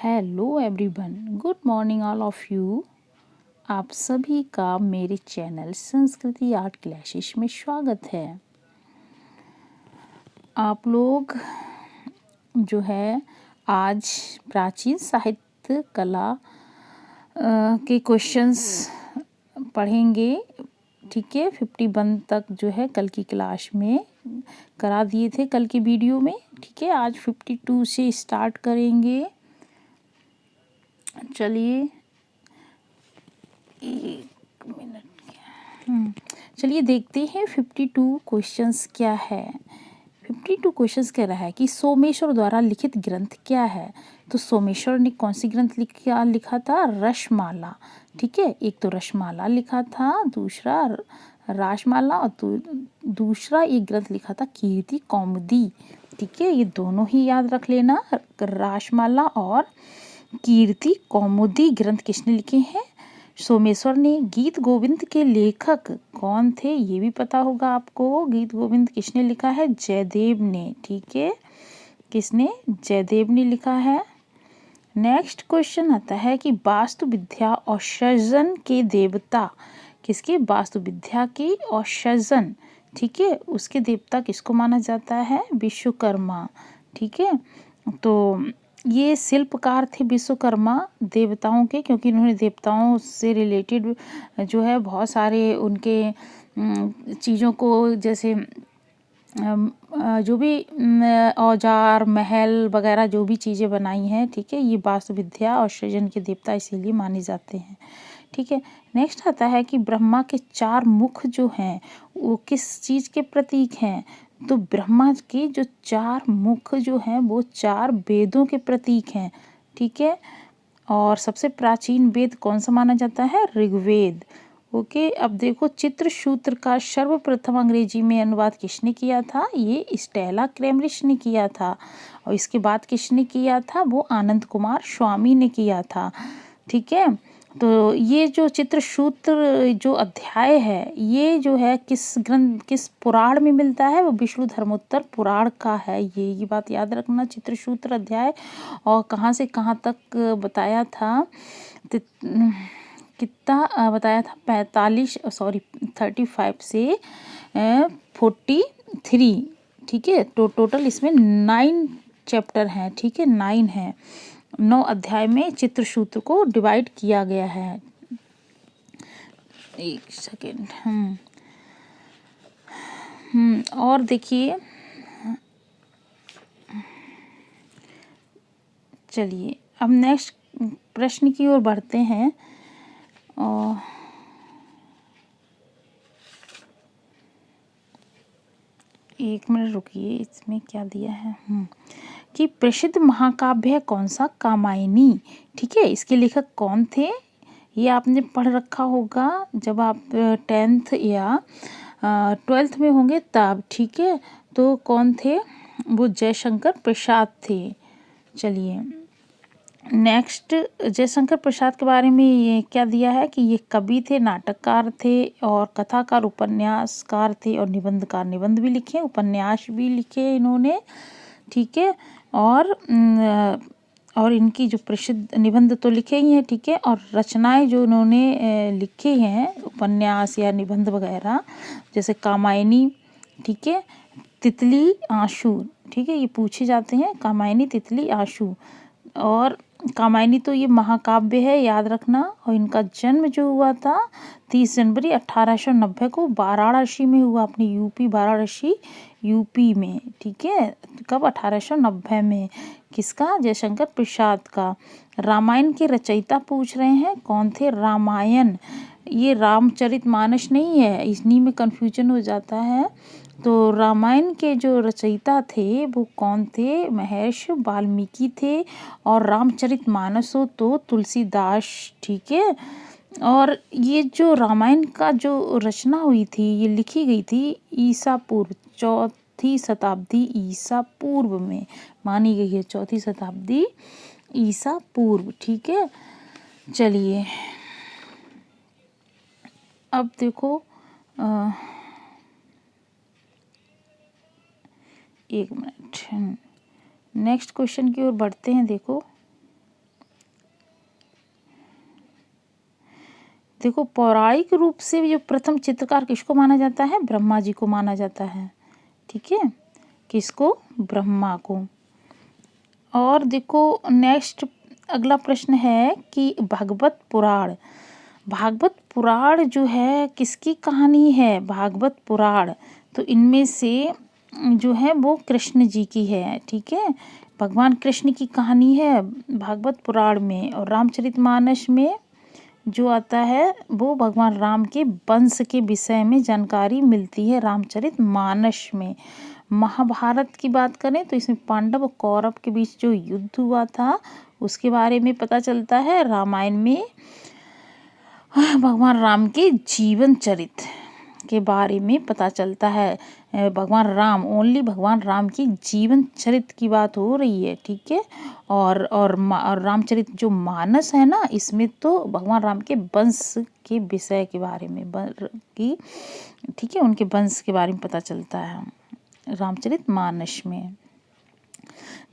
Hello everyone, good morning all of you. आप सभी का मेरे चैनल संस्कृति आर्ट क्लासेस में स्वागत है। आप लोग जो है आज प्राचीन साहित्य कला के क्वेश्चंस पढ़ेंगे। ठीक है, 51 तक जो है कल की क्लास में करा दिए थे, कल की वीडियो में। ठीक है, आज 52 से स्टार्ट करेंगे। चलिए एक मिनट चलिए देखते हैं 52 क्वेश्चंस क्या है। 52 क्वेश्चंस कह रहा है कि सोमेश्वर द्वारा लिखित ग्रंथ क्या है। तो सोमेश्वर ने कौन सी ग्रंथ लिखा था? रसमाला। ठीक है, एक तो रसमाला लिखा था, दूसरा रासमाला, और दूसरा एक ग्रंथ लिखा था कीर्ति कौमुदी। ठीक है, ये दोनों ही याद रख लेना, रासमाला और कीर्ति कौमुदी ग्रंथ किसने लिखे हैं? सोमेश्वर ने। गीत गोविंद के लेखक कौन थे? ये भी पता होगा आपको। गीत गोविंद किसने लिखा है? जयदेव ने। ठीक है, किसने? जयदेव ने लिखा है। नेक्स्ट क्वेश्चन आता है कि वास्तु विद्या और सृजन के देवता किसके? वास्तु विद्या की और सृजन, ठीक है, उसके देवता किसको माना जाता है? विश्वकर्मा। ठीक है, तो ये शिल्पकार थे विश्वकर्मा देवताओं के, क्योंकि इन्होंने देवताओं से रिलेटेड जो है बहुत सारे उनके चीज़ों को, जैसे जो भी औजार महल वगैरह जो भी चीज़ें बनाई हैं, ठीक है, ये वास्तु विद्या और सृजन के देवता इसीलिए माने जाते हैं। ठीक है, नेक्स्ट आता है कि ब्रह्मा के 4 मुख जो हैं वो किस चीज़ के प्रतीक हैं? तो ब्रह्मा के जो 4 मुख जो हैं वो 4 वेदों के प्रतीक हैं। ठीक है, और सबसे प्राचीन वेद कौन सा माना जाता है? ऋग्वेद। ओके, अब देखो चित्रसूत्र का सर्वप्रथम अंग्रेजी में अनुवाद किसने किया था? ये स्टेला क्रेमरिश ने किया था। और इसके बाद किसने किया था? वो आनंद कुमार स्वामी ने किया था। ठीक है, तो ये जो चित्रसूत्र जो अध्याय है ये जो है किस ग्रंथ, किस पुराण में मिलता है? वो विष्णु धर्मोत्तर पुराण का है। ये बात याद रखना। चित्रसूत्र अध्याय और कहाँ से कहाँ तक बताया था? कितना बताया था? 35 से 43। ठीक है, तो टोटल इसमें 9 चैप्टर हैं। ठीक है, 9 है। 9 अध्याय में चित्रसूत्र को डिवाइड किया गया है। एक सेकेंड। और देखिए, चलिए अब नेक्स्ट प्रश्न की ओर बढ़ते हैं। और एक मिनट रुकिए, इसमें क्या दिया है? कि प्रसिद्ध महाकाव्य है कौन सा? कामायनी। ठीक है, इसके लेखक कौन थे? ये आपने पढ़ रखा होगा जब आप 10th या 12th में होंगे तब। ठीक है, तो कौन थे वो? जयशंकर प्रसाद थे। चलिए नेक्स्ट, जयशंकर प्रसाद के बारे में ये क्या दिया है कि ये कवि थे, नाटककार थे और कथाकार, उपन्यासकार थे और निबंधकार। निबंध भी लिखे, उपन्यास भी लिखे इन्होंने। ठीक है, और इनकी जो प्रसिद्ध निबंध तो लिखे ही हैं। ठीक है, और रचनाएं जो इन्होंने लिखी हैं, उपन्यास या निबंध वगैरह, जैसे कामायनी, ठीक है, तितली आशु। ठीक है, ये पूछे जाते हैं, कामायनी, तितली आशु। और कामायनी तो ये महाकाव्य है, याद रखना। और इनका जन्म जो हुआ था 30 जनवरी 1890 को वाराणसी में हुआ, अपनी यूपी, वाराणसी यूपी में। ठीक है, कब? 1890 में। किसका? जयशंकर प्रसाद का। रामायण के रचयिता पूछ रहे हैं, कौन थे? रामायण, ये रामचरितमानस नहीं है, इन्हीं में कन्फ्यूजन हो जाता है। तो रामायण के जो रचयिता थे वो कौन थे? महर्षि वाल्मीकि थे। और रामचरितमानस हो तो तुलसीदास। ठीक है, और ये जो रामायण का जो रचना हुई थी, ये लिखी गई थी ईसा पूर्व 4वीं शताब्दी ईसा पूर्व में मानी गई है। 4वीं शताब्दी ईसा पूर्व। ठीक है, चलिए अब देखो एक मिनट, नेक्स्ट क्वेश्चन की ओर बढ़ते हैं। देखो देखो पौराणिक रूप से जो प्रथम चित्रकार किसको माना जाता है, ब्रह्मा जी को माना जाता है, ठीक है, किसको, ब्रह्मा को। और देखो नेक्स्ट अगला प्रश्न है कि भागवत पुराण, भागवत पुराण जो है किसकी कहानी है, भागवत पुराण तो इनमें से जो है वो कृष्ण जी की है, ठीक है, भगवान कृष्ण की कहानी है भागवत पुराण में। और रामचरितमानस में जो आता है वो भगवान राम के वंश के विषय में जानकारी मिलती है रामचरितमानस में। महाभारत की बात करें तो इसमें पांडव और कौरव के बीच जो युद्ध हुआ था उसके बारे में पता चलता है। रामायण में भगवान राम के जीवन चरित्र के बारे में पता चलता है। भगवान राम, ओनली भगवान राम की जीवन चरित्र की बात हो रही है, ठीक है। और रामचरित जो मानस है ना, इसमें तो भगवान राम के वंश के विषय के बारे में की, ठीक है, उनके वंश के बारे में पता चलता है रामचरित मानस में।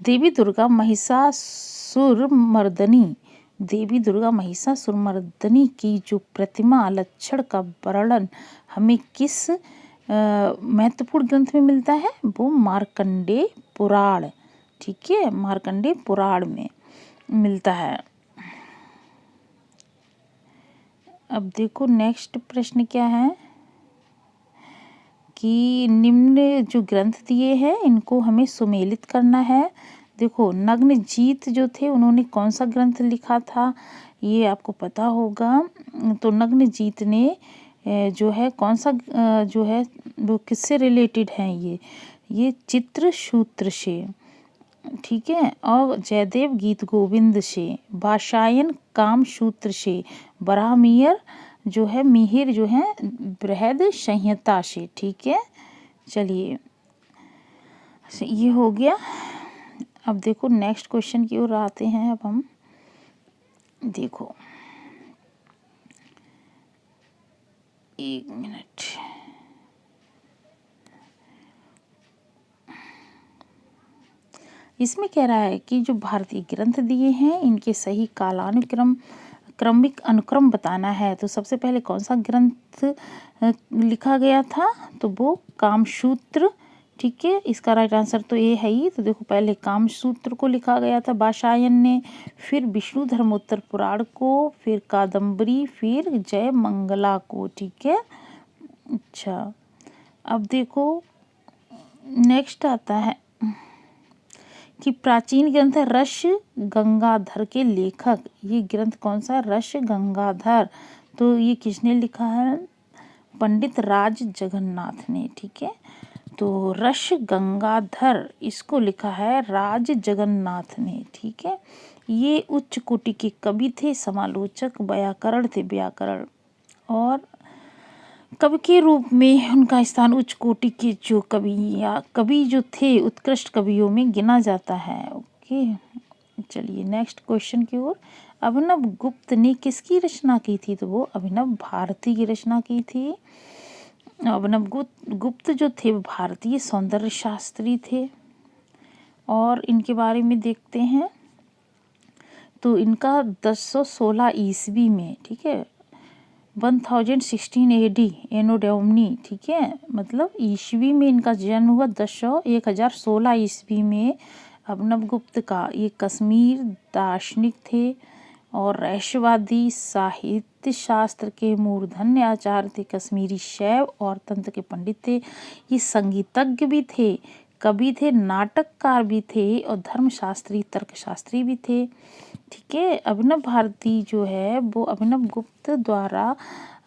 देवी दुर्गा महिषासुरमर्दिनी, देवी दुर्गा महिषासुरमर्दिनी की जो प्रतिमा लक्षण का वर्णन हमें किस महत्वपूर्ण ग्रंथ में मिलता है, वो मार्कंडेय पुराण, ठीक है, मार्कंडेय पुराण में मिलता है। अब देखो नेक्स्ट प्रश्न क्या है कि निम्न जो ग्रंथ दिए हैं इनको हमें सुमेलित करना है। देखो नग्नजीत जो थे उन्होंने कौन सा ग्रंथ लिखा था, ये आपको पता होगा। तो नग्नजीत ने जो है कौन सा जो है वो किससे रिलेटेड हैं, ये चित्रसूत्र से, ठीक है, और जयदेव गीत गोविंद से, वात्स्यायन कामसूत्र से, ब्राह्मण जो है मिहिर जो है बृहद संहिता से, ठीक है। चलिए ये हो गया। अब देखो नेक्स्ट क्वेश्चन की ओर आते हैं। अब हम देखो एक मिनट, इसमें कह रहा है कि जो भारतीय ग्रंथ दिए हैं इनके सही कालानुक्रम क्रमिक अनुक्रम बताना है। तो सबसे पहले कौन सा ग्रंथ लिखा गया था, तो वो कामसूत्र, ठीक है, इसका राइट आंसर तो ये है ही। तो देखो पहले कामसूत्र को लिखा गया था वात्स्यायन ने, फिर विष्णु धर्मोत्तर पुराण को, फिर कादम्बरी, फिर जय मंगला को, ठीक है। अच्छा अब देखो नेक्स्ट आता है कि प्राचीन ग्रंथ है रस गंगाधर के लेखक, ये ग्रंथ कौन सा, रस गंगाधर, तो ये किसने लिखा है, पंडित राज जगन्नाथ ने, ठीक है। तो रस गंगाधर इसको लिखा है राज जगन्नाथ ने, ठीक है। ये उच्च कोटि के कवि थे, समालोचक, व्याकरण थे, व्याकरण और कवि के रूप में उनका स्थान उच्च कोटि के जो कवि या कवि जो थे उत्कृष्ट कवियों में गिना जाता है। ओके चलिए नेक्स्ट क्वेश्चन की ओर। अभिनव गुप्त ने किसकी रचना की थी, तो वो अभिनव भारती की रचना की थी। अभिनव गुप्त जो थे वो भारतीय सौंदर्य शास्त्री थे और इनके बारे में देखते हैं। तो इनका 1016 ईस्वी में, ठीक है, 1016 AD एनो डोमिनी, ठीक है, मतलब ईस्वी में इनका जन्म हुआ 1016 ईस्वी में। अभिनव गुप्त का ये कश्मीर दार्शनिक थे और रहस्यवादी, साहित्य शास्त्र के मूर्धन्य आचार्य थे, कश्मीरी शैव और तंत्र के पंडित थे। ये संगीतज्ञ भी थे, कवि थे, नाटककार भी थे और धर्मशास्त्री, तर्कशास्त्री भी थे, ठीक है। अभिनव भारती जो है वो अभिनव गुप्त द्वारा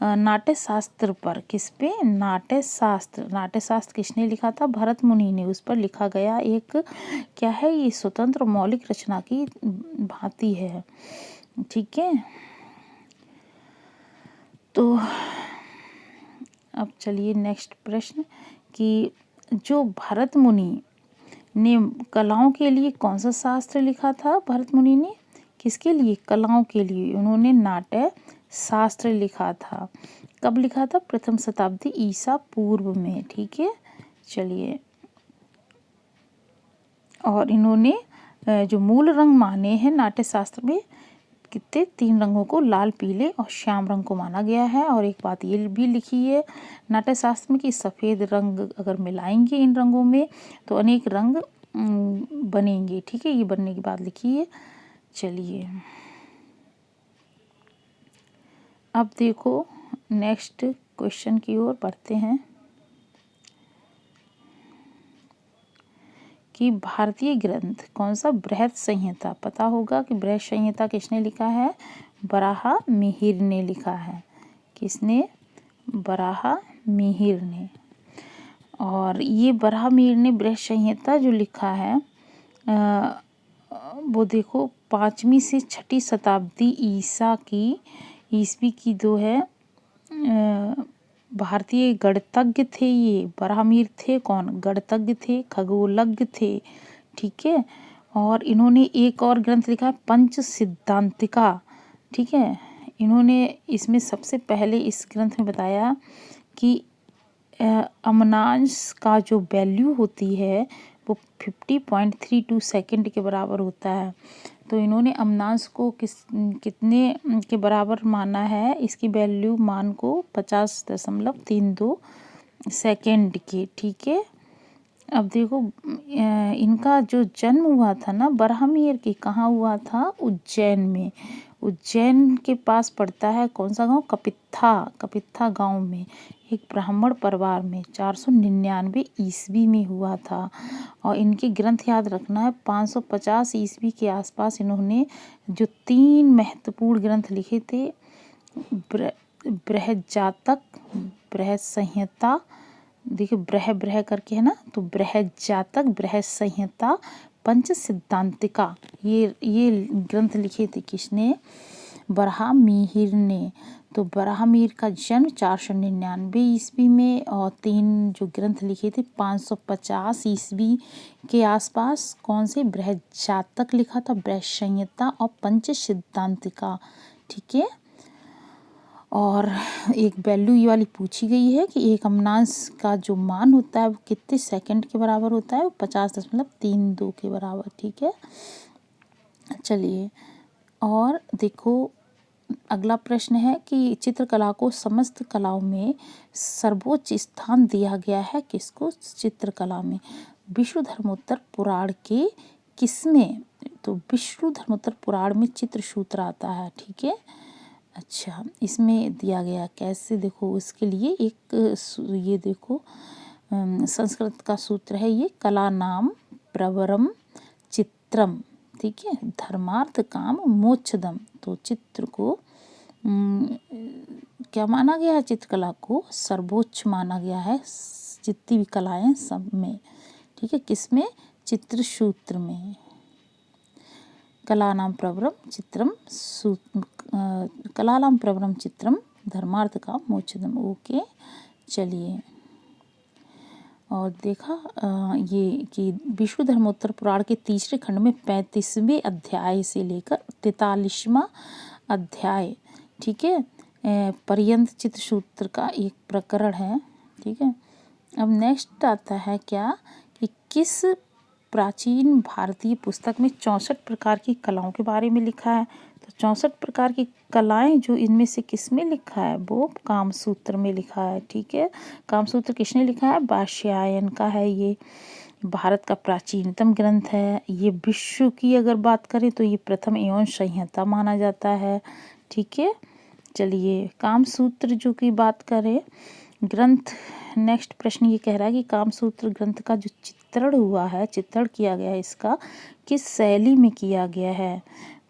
नाट्य शास्त्र पर, किस पे, नाट्य शास्त्र किसने लिखा था, भरत मुनि ने, उस पर लिखा गया एक क्या है, ये स्वतंत्र मौलिक रचना की भांति है, ठीक है। तो अब चलिए नेक्स्ट प्रश्न कि जो भरत मुनि ने कलाओं के लिए कौन सा शास्त्र लिखा था, भरत मुनि ने किसके लिए, कलाओं के लिए उन्होंने नाट्य शास्त्र लिखा था। कब लिखा था, प्रथम शताब्दी ईसा पूर्व में, ठीक है। चलिए और इन्होंने जो मूल रंग माने हैं नाट्य शास्त्र में कितने 3 रंगों को लाल, पीले और श्याम रंग को माना गया है। और एक बात ये भी लिखी है नाट्यशास्त्र में कि सफ़ेद रंग अगर मिलाएंगे इन रंगों में तो अनेक रंग बनेंगे। ठीक है, ये बनने की बात लिखी है। चलिए अब देखो नेक्स्ट क्वेश्चन की ओर बढ़ते हैं कि भारतीय ग्रंथ कौन सा बृहद संहिता, पता होगा कि बृहद संहिता किसने लिखा है? वराहमिहिर ने लिखा है। किसने? वराहमिहिर ने। और ये वराहमिहिर ने बृहद संहिता जो लिखा है वो देखो 5वीं से 6ठी शताब्दी ईस्वी की जो है भारतीय गणितज्ञ थे। ये वराहमिहिर थे कौन? गणितज्ञ थे, खगोलज्ञ थे। ठीक है, और इन्होंने एक और ग्रंथ लिखा है पंच सिद्धांतिका। ठीक है, इन्होंने इसमें सबसे पहले इस ग्रंथ में बताया कि अमनांश का जो वैल्यू होती है वो 50.32 सेकंड के बराबर होता है। तो इन्होंने अमनांश को कितने के बराबर माना है? इसकी वैल्यू मान को 50.32 सेकंड के। ठीक है, अब देखो इनका जो जन्म हुआ था ना वराहमिहिर के, कहाँ हुआ था? उज्जैन में। उज्जैन के पास पड़ता है कौन सा गांव? कपित्था गांव में एक ब्राह्मण परिवार में 499 ईस्वी में हुआ था। और इनके ग्रंथ याद रखना है 550 ईस्वी के आसपास इन्होंने जो 3 महत्वपूर्ण ग्रंथ लिखे थे बृहद जातक, बृहद संहिता, देखिए ब्रह करके है ना, तो बृहद जातक, बृहद संहिता, पंच सिद्धांतिका, ये ग्रंथ लिखे थे किसने? वराहमिहिर ने। तो वराहमिहिर का जन्म 499 ईस्वी में और 3 जो ग्रंथ लिखे थे 550 ईस्वी के आसपास। कौन से? बृहद जातक लिखा था, बृहद संहिता और पंच सिद्धांतिका। ठीक है, और एक वैल्यू ये वाली पूछी गई है कि एक अमनांश का जो मान होता है वो कितने सेकंड के बराबर होता है? वो 50.32 के बराबर। ठीक है, चलिए और देखो अगला प्रश्न है कि चित्रकला को समस्त कलाओं में सर्वोच्च स्थान दिया गया है किसको? चित्रकला में। विष्णुधर्मोत्तर पुराण के किसमें? तो विष्णुधर्मोत्तर पुराण में चित्रसूत्र आता है। ठीक है, अच्छा इसमें दिया गया कैसे? देखो इसके लिए एक ये देखो संस्कृत का सूत्र है ये, कला नाम प्रवरम चित्रम। ठीक है, धर्मार्थ काम मोक्षदम। तो चित्र को क्या माना गया है? चित्रकला को सर्वोच्च माना गया है जितनी भी कलाएं सब में। ठीक है, किसमें? चित्रसूत्र में। कलानाम प्रवरम चित्रम कलानाम प्रवरम चित्रम धर्मार्थ काम मोक्षदम। ओके, चलिए और देखा ये कि विष्णुधर्मोत्तर पुराण के तीसरे खंड में 35वें अध्याय से लेकर 43वां अध्याय, ठीक है, पर्यंत चित्रसूत्र का एक प्रकरण है। ठीक है, अब नेक्स्ट आता है क्या कि किस प्राचीन भारतीय पुस्तक में 64 प्रकार की कलाओं के बारे में लिखा है? तो 64 प्रकार की कलाएं जो इनमें से किस में लिखा है? वो कामसूत्र में लिखा है। ठीक है, कामसूत्र किसने लिखा है? वात्स्यायन का है। ये भारत का प्राचीनतम ग्रंथ है। ये विश्व की अगर बात करें तो ये प्रथम एवं संहिता माना जाता है। ठीक है, चलिए कामसूत्र जो की बात करें ग्रंथ, नेक्स्ट प्रश्न ये कह रहा है कि कामसूत्र ग्रंथ का जो चित्रण हुआ है, चित्रण किया गया है, इसका किस शैली में किया गया है?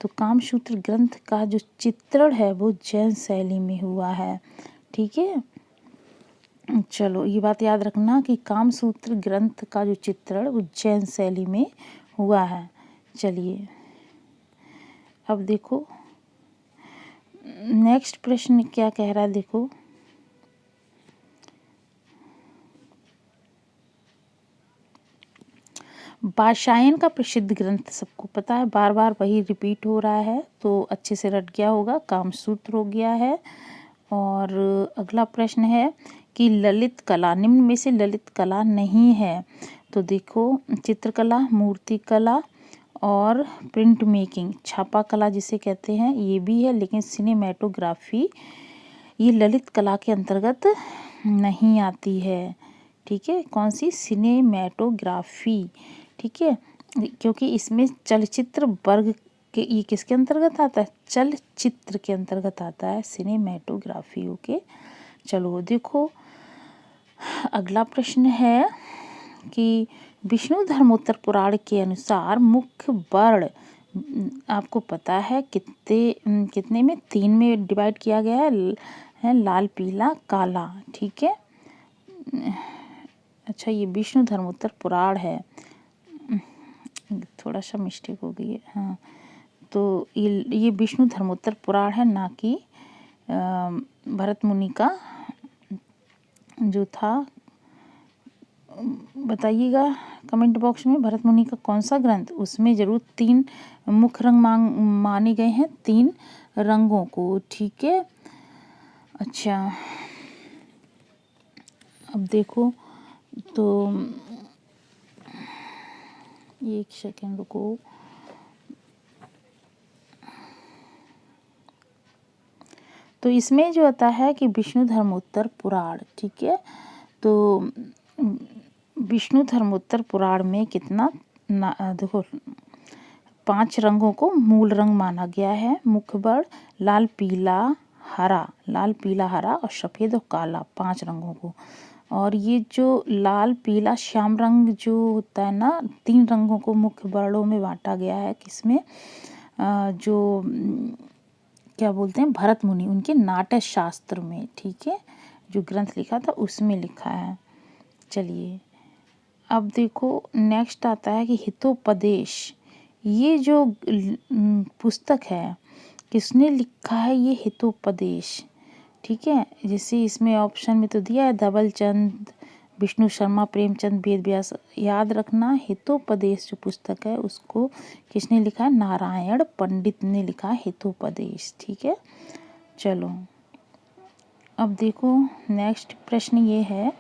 तो कामसूत्र ग्रंथ का जो चित्रण है वो जैन शैली में हुआ है। ठीक है, चलो ये बात याद रखना कि कामसूत्र ग्रंथ का जो चित्रण वो जैन शैली में हुआ है। चलिए अब देखो नेक्स्ट प्रश्न क्या कह रहा है, देखो वात्स्यायन का प्रसिद्ध ग्रंथ सबको पता है, बार बार वही रिपीट हो रहा है तो अच्छे से रट गया होगा, कामसूत्र हो गया है। और अगला प्रश्न है कि ललित कला निम्न में से ललित कला नहीं है? तो देखो चित्रकला, मूर्तिकला और प्रिंट मेकिंग, छापा कला जिसे कहते हैं, ये भी है। लेकिन सिनेमेटोग्राफी ये ललित कला के अंतर्गत नहीं आती है। ठीक है, कौन सी? सिनेमेटोग्राफी। ठीक है, क्योंकि इसमें चलचित्र वर्ग के, ये किसके अंतर्गत आता है? चलचित्र के अंतर्गत आता है सिनेमेटोग्राफी। ओके, चलो देखो अगला प्रश्न है कि विष्णु धर्मोत्तर पुराण के अनुसार मुख्य वर्ण आपको पता है कितने में? 3 में डिवाइड किया गया है लाल, पीला, काला। ठीक है, अच्छा ये विष्णु धर्मोत्तर पुराण है, थोड़ा सा मिस्टेक हो गई है। हाँ, तो ये विष्णु धर्मोत्तर पुराण है, ना कि भरत मुनि का जो था। बताइएगा कमेंट बॉक्स में भरत मुनि का कौन सा ग्रंथ, उसमें जरूर 3 मुख्य रंग माने गए हैं, 3 रंगों को। ठीक है, अच्छा अब देखो तो एक सेकेंड रुको। तो इसमें जो आता है कि विष्णु धर्मोत्तर पुराण, ठीक है, तो विष्णु धर्मोत्तर पुराण में कितना देखो 5 रंगों को मूल रंग माना गया है। मुख्य वर्ण लाल, पीला, हरा और सफ़ेद और काला, 5 रंगों को। और ये जो लाल, पीला, श्याम रंग जो होता है ना, 3 रंगों को मुख्य वर्णों में बांटा गया है। किसमें? जो क्या बोलते हैं, भरत मुनि उनके नाट्य शास्त्र में। ठीक है, जो ग्रंथ लिखा था उसमें लिखा है। चलिए अब देखो नेक्स्ट आता है कि हितोपदेश, ये जो पुस्तक है किसने लिखा है? ये हितोपदेश। ठीक है, जैसे इसमें ऑप्शन में तो दिया है धवलचंद, विष्णु शर्मा, प्रेमचंद, वेद व्यास। याद रखना हितोपदेश जो पुस्तक है उसको किसने लिखा है? नारायण पंडित ने लिखा है हितोपदेश। ठीक है, चलो अब देखो नेक्स्ट प्रश्न ये है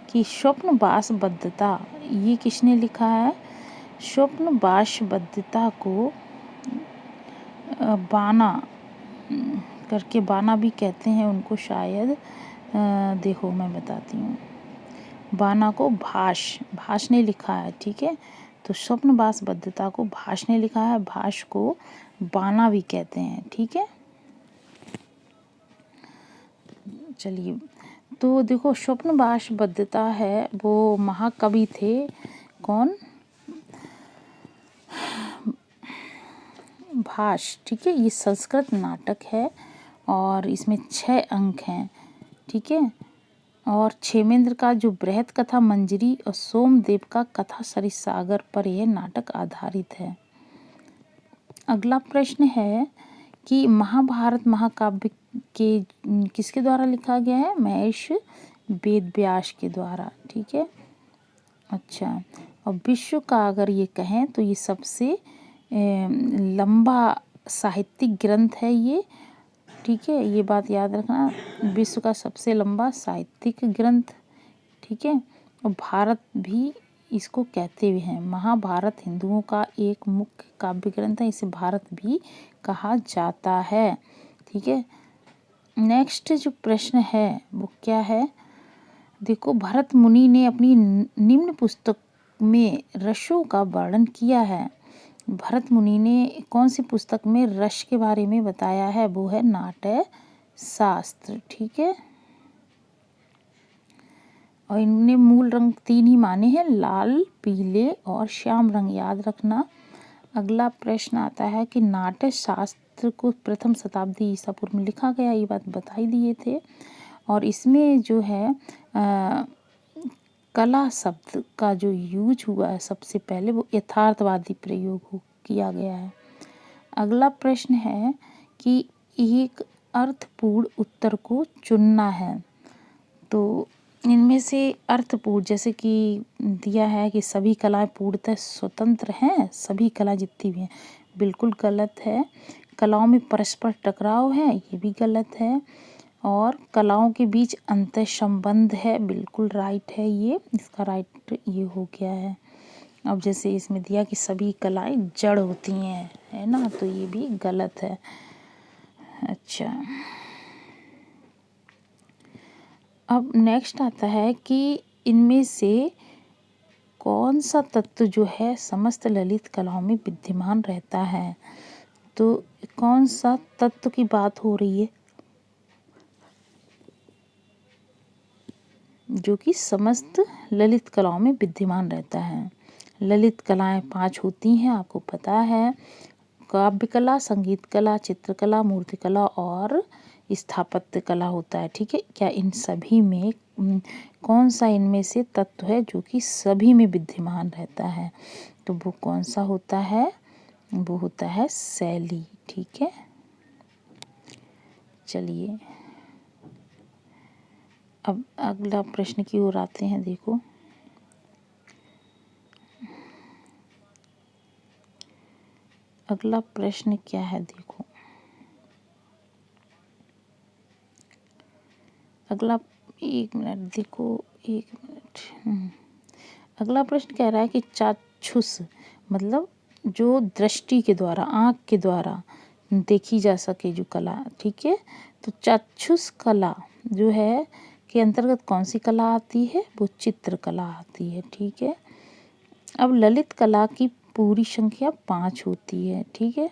कि स्वप्न वासबद्धता ये किसने लिखा है? स्वप्न वासबद्धता को बाना करके, बाना भी कहते हैं उनको शायद। देखो मैं बताती हूँ, बाना को भाष ने लिखा है। ठीक है, तो स्वप्न वासबद्धता को भाष ने लिखा है, भाष को बाना भी कहते हैं। ठीक है, चलिए तो देखो स्वप्न वासबद्धता है वो महाकवि थे, कौन? भाष। ठीक है, ये संस्कृत नाटक है और इसमें 6 अंक हैं। ठीक है, और क्षेमेंद्र का जो बृहत कथा मंजरी और सोमदेव का कथा सरिसागर पर यह नाटक आधारित है। अगला प्रश्न है कि महाभारत महाकाव्य के किसके द्वारा लिखा गया है? महर्षि वेदव्यास के द्वारा। ठीक है, अच्छा और विश्व का अगर ये कहें तो ये सबसे लंबा साहित्यिक ग्रंथ है ये। ठीक है, ये बात याद रखना, विश्व का सबसे लंबा साहित्यिक ग्रंथ। ठीक है, और भारत भी इसको कहते हुए हैं। महाभारत हिंदुओं का एक मुख्य काव्य ग्रंथ है, इसे भारत भी कहा जाता है। ठीक है, नेक्स्ट जो प्रश्न है वो क्या है? देखो भरत मुनि ने अपनी निम्न पुस्तक में रसों का वर्णन किया है। भरत मुनि ने कौन सी पुस्तक में रस के बारे में बताया है? वो है नाट्य शास्त्र। ठीक है, और इनने मूल रंग 3 ही माने हैं, लाल, पीले और श्याम रंग, याद रखना। अगला प्रश्न आता है कि नाट्य शास्त्र को प्रथम शताब्दी ईसा पूर्व में लिखा गया, ये बात बता ही दिए थे। और इसमें जो है कला शब्द का जो यूज हुआ है सबसे पहले वो यथार्थवादी प्रयोग किया गया है। अगला प्रश्न है कि एक अर्थपूर्ण उत्तर को चुनना है। तो इनमें से अर्थपूर्ण जैसे कि दिया है कि सभी कलाएं पूर्णतः स्वतंत्र हैं, सभी कला जितनी भी हैं, बिल्कुल गलत है। कलाओं में परस्पर टकराव है, ये भी गलत है। और कलाओं के बीच अंतर संबंध है, बिल्कुल राइट है ये, इसका राइट ये हो गया है। अब जैसे इसमें दिया कि सभी कलाएं जड़ होती हैं, है ना, तो ये भी गलत है। अच्छा, अब नेक्स्ट आता है कि इनमें से कौन सा तत्व जो है समस्त ललित कलाओं में विद्यमान रहता है। तो कौन सा तत्व की बात हो रही है जो कि समस्त ललित कलाओं में विद्यमान रहता है। ललित कलाएं 5 होती हैं, आपको पता है। काव्य कला, संगीत कला, चित्रकला, मूर्तिकला और स्थापत्य कला होता है। ठीक है, क्या इन सभी में कौन सा इनमें से तत्व है जो कि सभी में विद्यमान रहता है। तो वो कौन सा होता है, वो होता है शैली। ठीक है, चलिए अब अगला प्रश्न की ओर आते हैं। देखो, अगला प्रश्न क्या है। देखो, अगला, एक मिनट, देखो एक मिनट। अगला प्रश्न कह रहा है कि चाक्षुष मतलब जो दृष्टि के द्वारा, आँख के द्वारा देखी जा सके जो कला। ठीक है, तो चाक्षुष कला जो है के अंतर्गत कौन सी कला आती है, वो चित्रकला आती है। ठीक है, अब ललित कला की पूरी संख्या 5 होती है। ठीक है,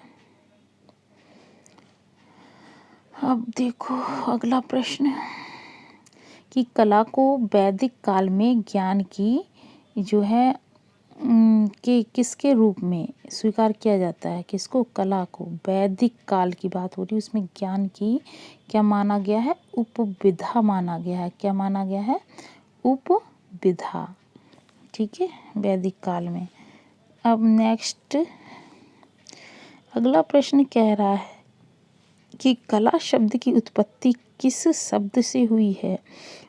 अब देखो अगला प्रश्न कि कला को वैदिक काल में ज्ञान की जो है कि किसके रूप में स्वीकार किया जाता है। किसको, कला को। वैदिक काल की बात हो रही है, उसमें ज्ञान की क्या माना गया है, उपविधा माना गया है। क्या माना गया है, उपविधा। ठीक है, वैदिक काल में। अब नेक्स्ट अगला प्रश्न कह रहा है कि कला शब्द की उत्पत्ति किस शब्द से हुई है।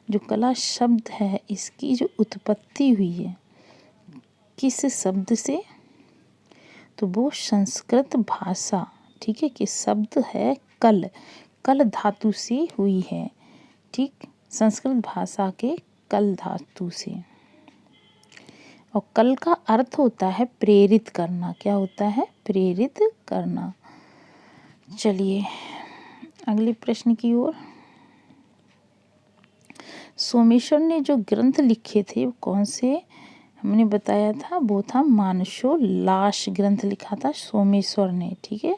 जो कला शब्द है इसकी जो उत्पत्ति हुई है किस शब्द से, तो वो संस्कृत भाषा। ठीक है, कि शब्द है कल, कल धातु से हुई है। ठीक, संस्कृत भाषा के कल धातु से। और कल का अर्थ होता है प्रेरित करना। क्या होता है, प्रेरित करना। चलिए अगले प्रश्न की ओर। सोमेश्वर ने जो ग्रंथ लिखे थे वो कौन से, हमने बताया था, वो था मानसोल्लास ग्रंथ लिखा था सोमेश्वर ने। ठीक है,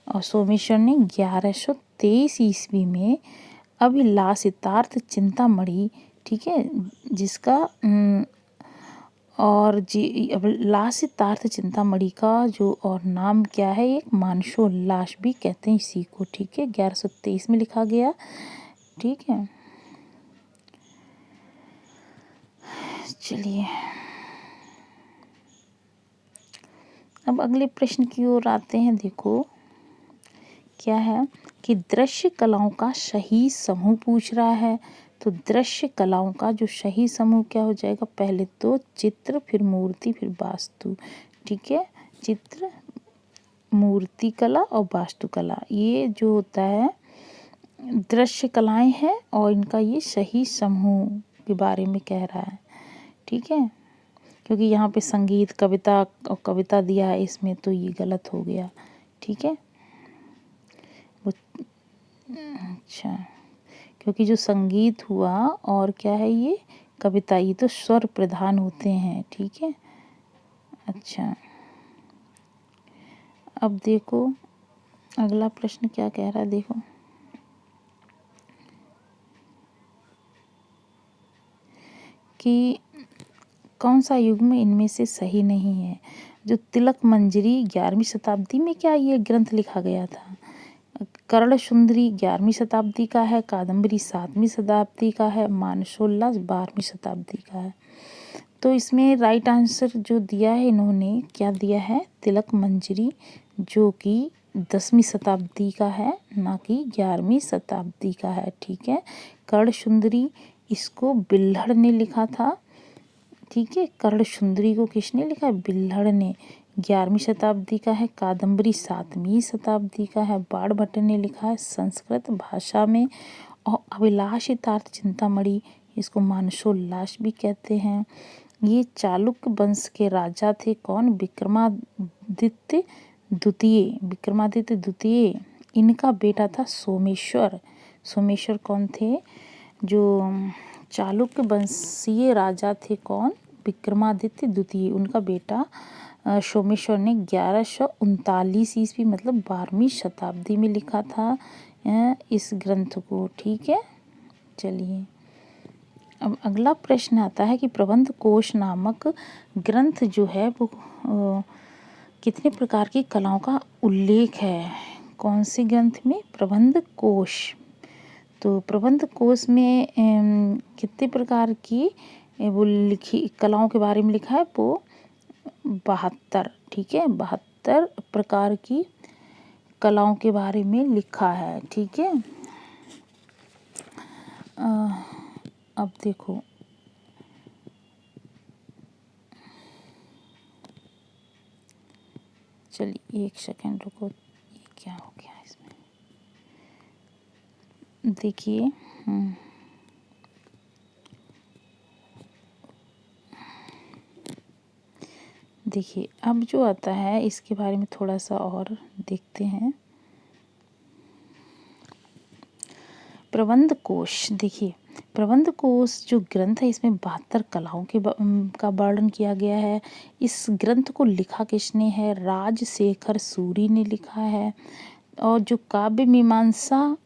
और सोमेश्वर ने 1123 ईस्वी में अभिलाषितार्थ चिंतामणि, ठीक है, जिसका और जी अभिलाषितार्थ चिंतामणि का जो और नाम क्या है, एक मानसोल्लास भी कहते हैं इसी को। ठीक है, 1123 में लिखा गया। ठीक है, चलिए अब अगले प्रश्न की ओर आते हैं। देखो क्या है कि दृश्य कलाओं का सही समूह पूछ रहा है। तो दृश्य कलाओं का जो सही समूह क्या हो जाएगा, पहले तो चित्र, फिर मूर्ति, फिर वास्तु। ठीक है, चित्र, मूर्ति कला और वास्तुकला, ये जो होता है दृश्य कलाएं हैं और इनका ये सही समूह के बारे में कह रहा है। ठीक है, क्योंकि यहाँ पे संगीत, कविता और कविता दिया है इसमें, तो ये गलत हो गया। ठीक है, वो अच्छा, क्योंकि जो संगीत हुआ और क्या है ये कविता, ये तो स्वर प्रधान होते हैं। ठीक है, अच्छा, अब देखो अगला प्रश्न क्या कह रहा है। देखो कि कौन सा युग्म इनमें से सही नहीं है। जो तिलक मंजरी 11वीं शताब्दी में क्या ये ग्रंथ लिखा गया था। कर्ण सुंदरी 11वीं शताब्दी का है, कादम्बरी 7वीं शताब्दी का है, मानसोल्लास 12वीं शताब्दी का है। तो इसमें राइट आंसर जो दिया है इन्होंने, क्या दिया है, तिलक मंजरी, जो कि 10वीं शताब्दी का है, ना कि 11वीं शताब्दी का है। ठीक है, कर्ण सुंदरी इसको बिल्हड़ ने लिखा था। ठीक है, कर्ण सुंदरी को किसने लिखा है, बिल्हड़ ने, 11वीं शताब्दी का है। कादम्बरी 7वीं शताब्दी का है, बाणभट्ट ने लिखा है संस्कृत भाषा में। और अभिलाषितार्थ चिंतामणि इसको मानसोल्लास भी कहते हैं। ये चालुक्य वंश के राजा थे कौन? विक्रमादित्य द्वितीय। विक्रमादित्य द्वितीय इनका बेटा था सोमेश्वर। सोमेश्वर कौन थे? जो चालुक्य वंशीय राजा थे कौन? विक्रमादित्य द्वितीय। उनका बेटा सोमेश्वर ने 1139 ईस्वी मतलब 12वीं शताब्दी में लिखा था इस ग्रंथ को। ठीक है, चलिए अब अगला प्रश्न आता है कि प्रबंध कोश नामक ग्रंथ जो है वो कितने प्रकार की कलाओं का उल्लेख है? कौन से ग्रंथ में? प्रबंध कोश। तो प्रबंध कोश में कितने प्रकार की वो लिखी कलाओं के बारे में लिखा है? वो 72। ठीक है, 72 प्रकार की कलाओं के बारे में लिखा है। ठीक है, अब देखो चलिए एक सेकंड रुको, ये क्या हो गया इसमें? देखिए देखिए अब जो आता है इसके बारे में थोड़ा सा और देखते हैं। प्रबंध कोश। देखिए प्रबंध कोश जो ग्रंथ है इसमें 72 कलाओं का वर्णन किया गया है। इस ग्रंथ को लिखा किसने है? राजशेखर सूरि ने लिखा है। और जो काव्य मीमांसा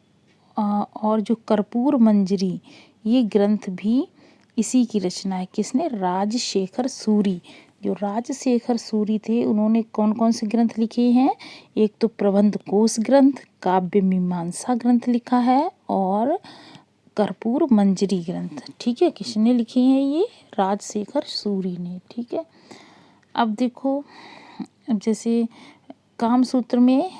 और जो कर्पूर मंजरी ये ग्रंथ भी इसी की रचना है। किसने? राजशेखर सूरि। जो राजशेखर सूरि थे उन्होंने कौन कौन से ग्रंथ लिखे हैं? एक तो प्रबंध कोश ग्रंथ, काव्य मीमांसा ग्रंथ लिखा है और कर्पूर मंजरी ग्रंथ। ठीक है, किसने लिखे हैं? ये राजशेखर सूरि ने। ठीक है, अब देखो अब जैसे कामसूत्र में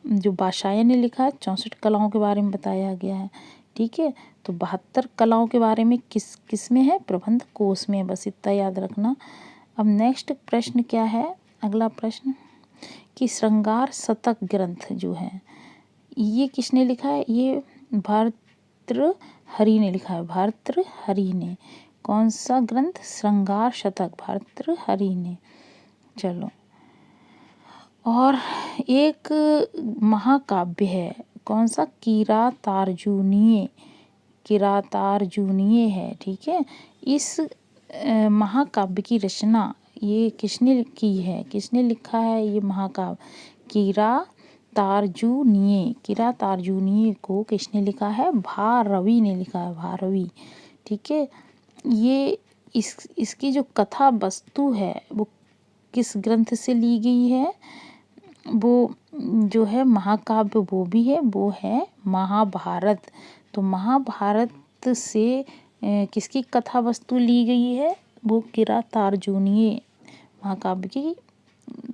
जो बादशाह ने लिखा है 64 कलाओं के बारे में बताया गया है। ठीक है, तो 72 कलाओं के बारे में किस में है? प्रबंध कोश में। बस इतना याद रखना। अब नेक्स्ट प्रश्न क्या है? अगला प्रश्न कि श्रृंगार शतक ग्रंथ जो है ये किसने लिखा है? ये भर्तृहरि ने लिखा है। भर्तृहरि ने। कौन सा ग्रंथ? श्रृंगार शतक, भर्तृहरि ने। चलो, और एक महाकाव्य है कौन सा? किरातार्जुनीय। किरातार्जुनीय है। ठीक है, इस महाकाव्य की रचना ये किसने की है? किसने लिखा है ये महाकाव्य? किरातार्जुनीय। किरातार्जुनीय को किसने लिखा है? भारवी ने लिखा है। भारवी। ठीक है, ये इसकी जो कथा वस्तु है वो किस ग्रंथ से ली गई है? वो जो है महाकाव्य वो भी है, वो है महाभारत। तो महाभारत से किसकी कथा वस्तु ली गई है? वो किरातार्जुनीय महाकाव्य की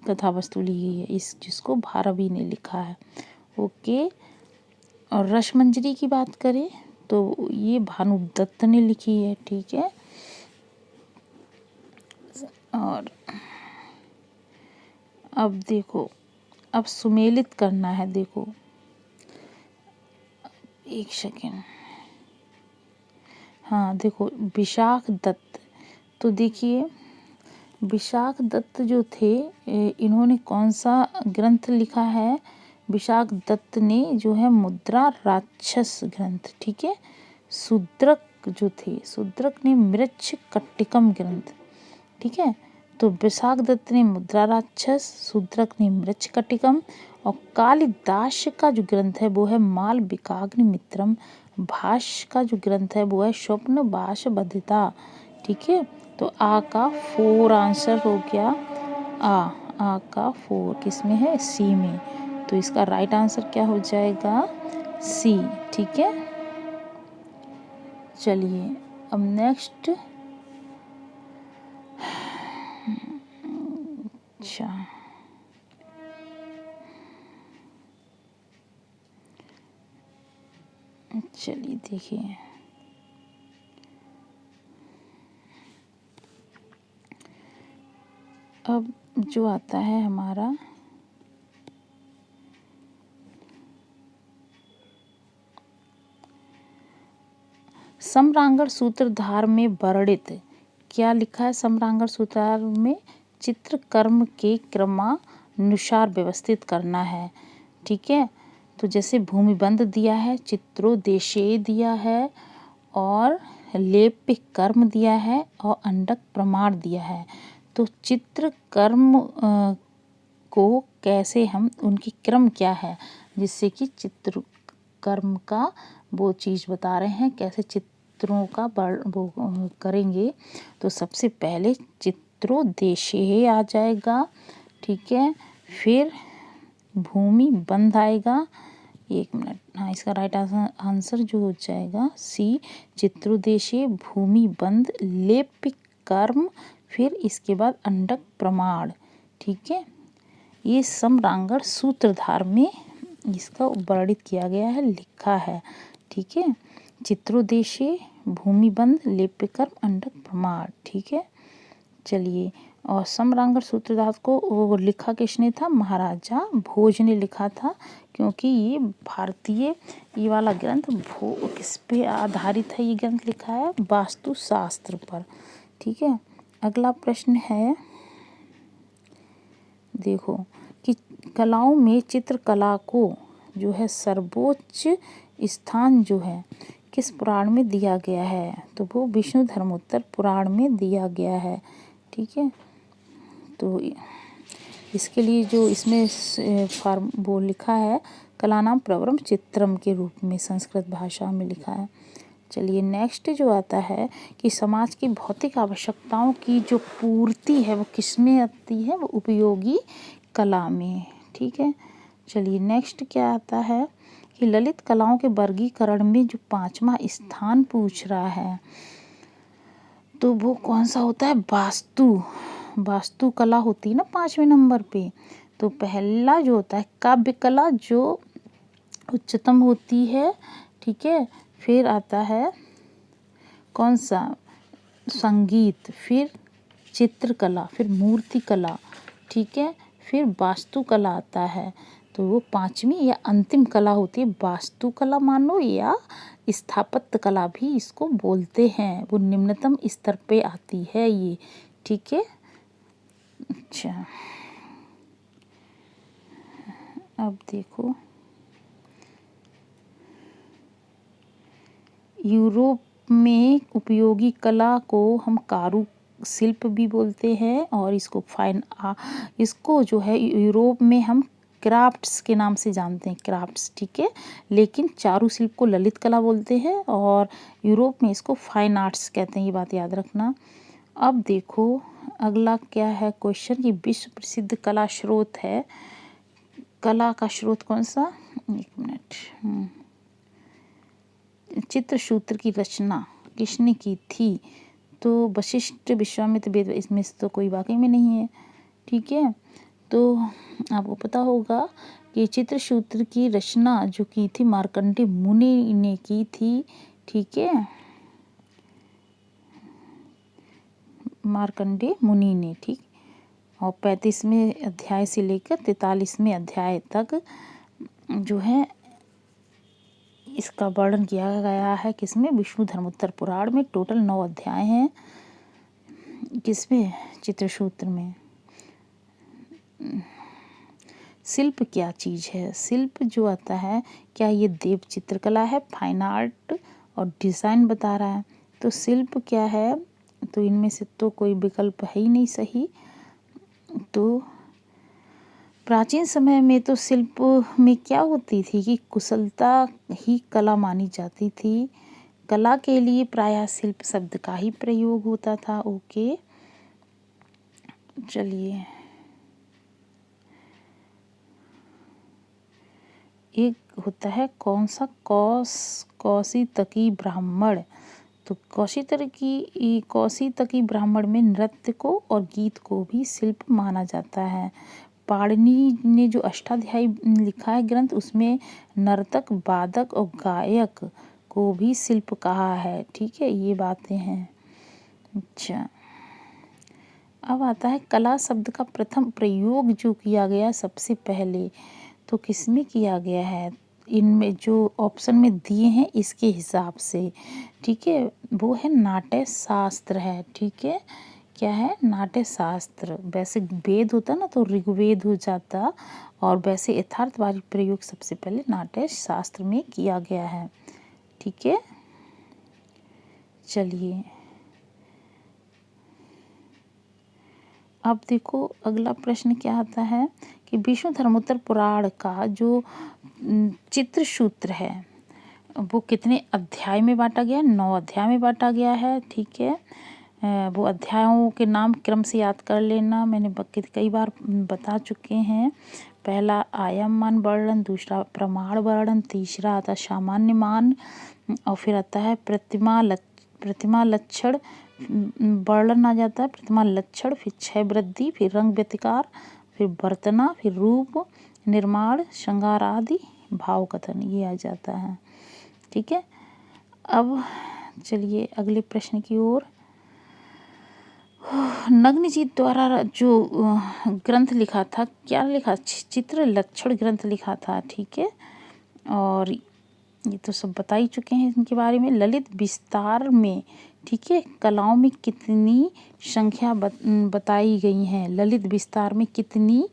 कथा वस्तु ली गई है, इस जिसको भारवी ने लिखा है। ओके, और रसमंजरी की बात करें तो ये भानुदत्त ने लिखी है। ठीक है, और अब देखो अब सुमेलित करना है। देखो एक सेकेंड, हाँ देखो विशाख दत्त। तो देखिए विशाख दत्त जो थे इन्होंने कौन सा ग्रंथ लिखा है? विशाख दत्त ने जो है मुद्रा राक्षस ग्रंथ। ठीक है, शूद्रक जो थे शूद्रक ने मृच्छ कट्टिकम ग्रंथ। ठीक है, तो विशाख दत्त ने मुद्रा राक्षस, शूद्रक ने मृच्छ कट्टिकम, और कालिदास का जो ग्रंथ है वो है मालविकाग्नि मित्रम। भाष्य का जो ग्रंथ है वो है स्वप्न वासवदत्ता। ठीक है, तो आ का 4 आंसर हो गया। आ का 4 किस में है? सी में। तो इसका राइट आंसर क्या हो जाएगा? सी। ठीक है, चलिए अब नेक्स्ट। अच्छा, चलिए देखिए अब जो आता है हमारा सम्रांगण सूत्रधार में वर्णित क्या लिखा है सम्रांगण सूत्रधार में? चित्र कर्म के क्रमानुसार व्यवस्थित करना है। ठीक है, तो जैसे भूमिबंध दिया है, चित्रोद्देश्य दिया है और लेप्य कर्म दिया है और अंडक प्रमाण दिया है। तो चित्र कर्म को कैसे हम, उनकी क्रम क्या है, जिससे कि चित्र कर्म का वो चीज़ बता रहे हैं कैसे चित्रों का वो करेंगे। तो सबसे पहले चित्रोद्देश्य आ जाएगा। ठीक है, फिर भूमि बंध आएगा। एक मिनट, हाँ इसका राइट आंसर जो हो जाएगा सी, चित्रोद्देश्य, भूमि बंध, लेप्य कर्म, फिर इसके बाद अंडक प्रमाण। ठीक है, ये सम्रांगण सूत्रधार में इसका वर्णित किया गया है, लिखा है। ठीक है, चित्रोद्देश्य, भूमिबंध, लेप्य कर्म, अंडक प्रमाण। ठीक है, चलिए, और सम्रांगण सूत्रधार को वो लिखा किसने था? महाराजा भोज ने लिखा था, क्योंकि ये भारतीय ये वाला ग्रंथ किस पे आधारित है? ये ग्रंथ लिखा है वास्तुशास्त्र पर। ठीक है, अगला प्रश्न है, देखो कि कलाओं में चित्रकला को जो है सर्वोच्च स्थान जो है किस पुराण में दिया गया है? तो वो विष्णु धर्मोत्तर पुराण में दिया गया है। ठीक है, तो इसके लिए जो इसमें फॉर्म वो लिखा है, कलानाम प्रवरम चित्रम के रूप में संस्कृत भाषा में लिखा है। चलिए, नेक्स्ट जो आता है कि समाज की भौतिक आवश्यकताओं की जो पूर्ति है वो किस में आती है? वो उपयोगी कला में। ठीक है, चलिए, नेक्स्ट क्या आता है कि ललित कलाओं के वर्गीकरण में जो 5वां स्थान पूछ रहा है, तो वो कौन सा होता है? वास्तु कला होती है ना 5वें नंबर पे। तो पहला जो होता है काव्य कला, जो उच्चतम होती है। ठीक है, फिर आता है कौन सा? संगीत, फिर चित्रकला, फिर मूर्ति कला। ठीक है, फिर वास्तुकला आता है। तो वो 5वीं या अंतिम कला होती है वास्तुकला मानो, या स्थापत्य कला भी इसको बोलते हैं। वो निम्नतम स्तर पे आती है ये। ठीक है, अच्छा, अब देखो, यूरोप में उपयोगी कला को हम कारू शिल्प भी बोलते हैं, और इसको जो है यूरोप में हम क्राफ्ट्स के नाम से जानते हैं, क्राफ्ट्स। ठीक है, लेकिन चारू शिल्प को ललित कला बोलते हैं और यूरोप में इसको फाइन आर्ट्स कहते हैं, ये बात याद रखना। अब देखो अगला क्या है क्वेश्चन कि विश्व प्रसिद्ध कला स्रोत है, कला का स्रोत कौन सा? एक मिनट, चित्रसूत्र की रचना किसने की थी? तो वशिष्ठ, विश्वामित्र, वेद, इसमें से तो कोई वाकई में नहीं है। ठीक है, तो आपको पता होगा कि चित्रसूत्र की रचना जो की थी मार्कंडेय मुनि ने की थी। ठीक है, मार्कंडेय मुनि ने। ठीक, और 35वें अध्याय से लेकर 43वें अध्याय तक जो है इसका वर्णन किया गया है किसमें? विष्णु धर्मोत्तर पुराण में। टोटल 9 अध्याय हैं किसमें? चित्रसूत्र में। शिल्प क्या चीज़ है? शिल्प जो आता है, क्या ये देव चित्रकला है, फाइन आर्ट और डिज़ाइन बता रहा है? तो शिल्प क्या है? तो इनमें से तो कोई विकल्प है ही नहीं सही। तो प्राचीन समय में तो शिल्प में क्या होती थी कि कुशलता ही कला मानी जाती थी। कला के लिए प्रायः शिल्प शब्द का ही प्रयोग होता था। ओके, चलिए, एक होता है कौन सा? कौशितकी ब्राह्मण। तो कौशितकी ब्राह्मण में नृत्य को और गीत को भी शिल्प माना जाता है। पाणिनि ने जो अष्टाध्यायी लिखा है ग्रंथ, उसमें नर्तक, वादक और गायक को भी शिल्प कहा है। ठीक है, ये बातें हैं। अच्छा, अब आता है कला शब्द का प्रथम प्रयोग जो किया गया सबसे पहले, तो किसमें किया गया है? इनमें जो ऑप्शन में दिए हैं इसके हिसाब से, ठीक है, वो है नाट्य शास्त्र है, ठीक है। क्या है? नाट्य शास्त्र। वैसे वेद होता ना तो ऋग्वेद हो जाता, और वैसे यथार्थवादी प्रयोग सबसे पहले नाट्य शास्त्र में किया गया है, ठीक है। चलिए अब देखो अगला प्रश्न क्या आता है कि विष्णु धर्मोत्तर पुराण का जो चित्र सूत्र है वो कितने अध्याय में बांटा गया है? 9 अध्याय में बांटा गया है, ठीक है। वो अध्यायों के नाम क्रम से याद कर लेना, मैंने कई बार बता चुके हैं। पहला आयाममान वर्णन, दूसरा प्रमाण वर्णन, तीसरा आता है सामान्य मान, और फिर आता है प्रतिमा लक्षण वर्णन आ जाता है, प्रतिमा लक्षण, फिर क्षय वृद्धि, फिर रंग व्यतिकार, फिर वर्तना, फिर रूप निर्माण, श्रृंगार आदि, भाव कथन, ये आ जाता है, ठीक है। अब चलिए अगले प्रश्न की ओर। नग्नजीत द्वारा जो ग्रंथ लिखा था, क्या लिखा? चित्र लक्षण ग्रंथ लिखा था, ठीक है। और ये तो सब बता ही चुके हैं इनके बारे में। ललित विस्तार में, ठीक है, कलाओं में कितनी संख्या बताई गई हैं? ललित विस्तार में कितनी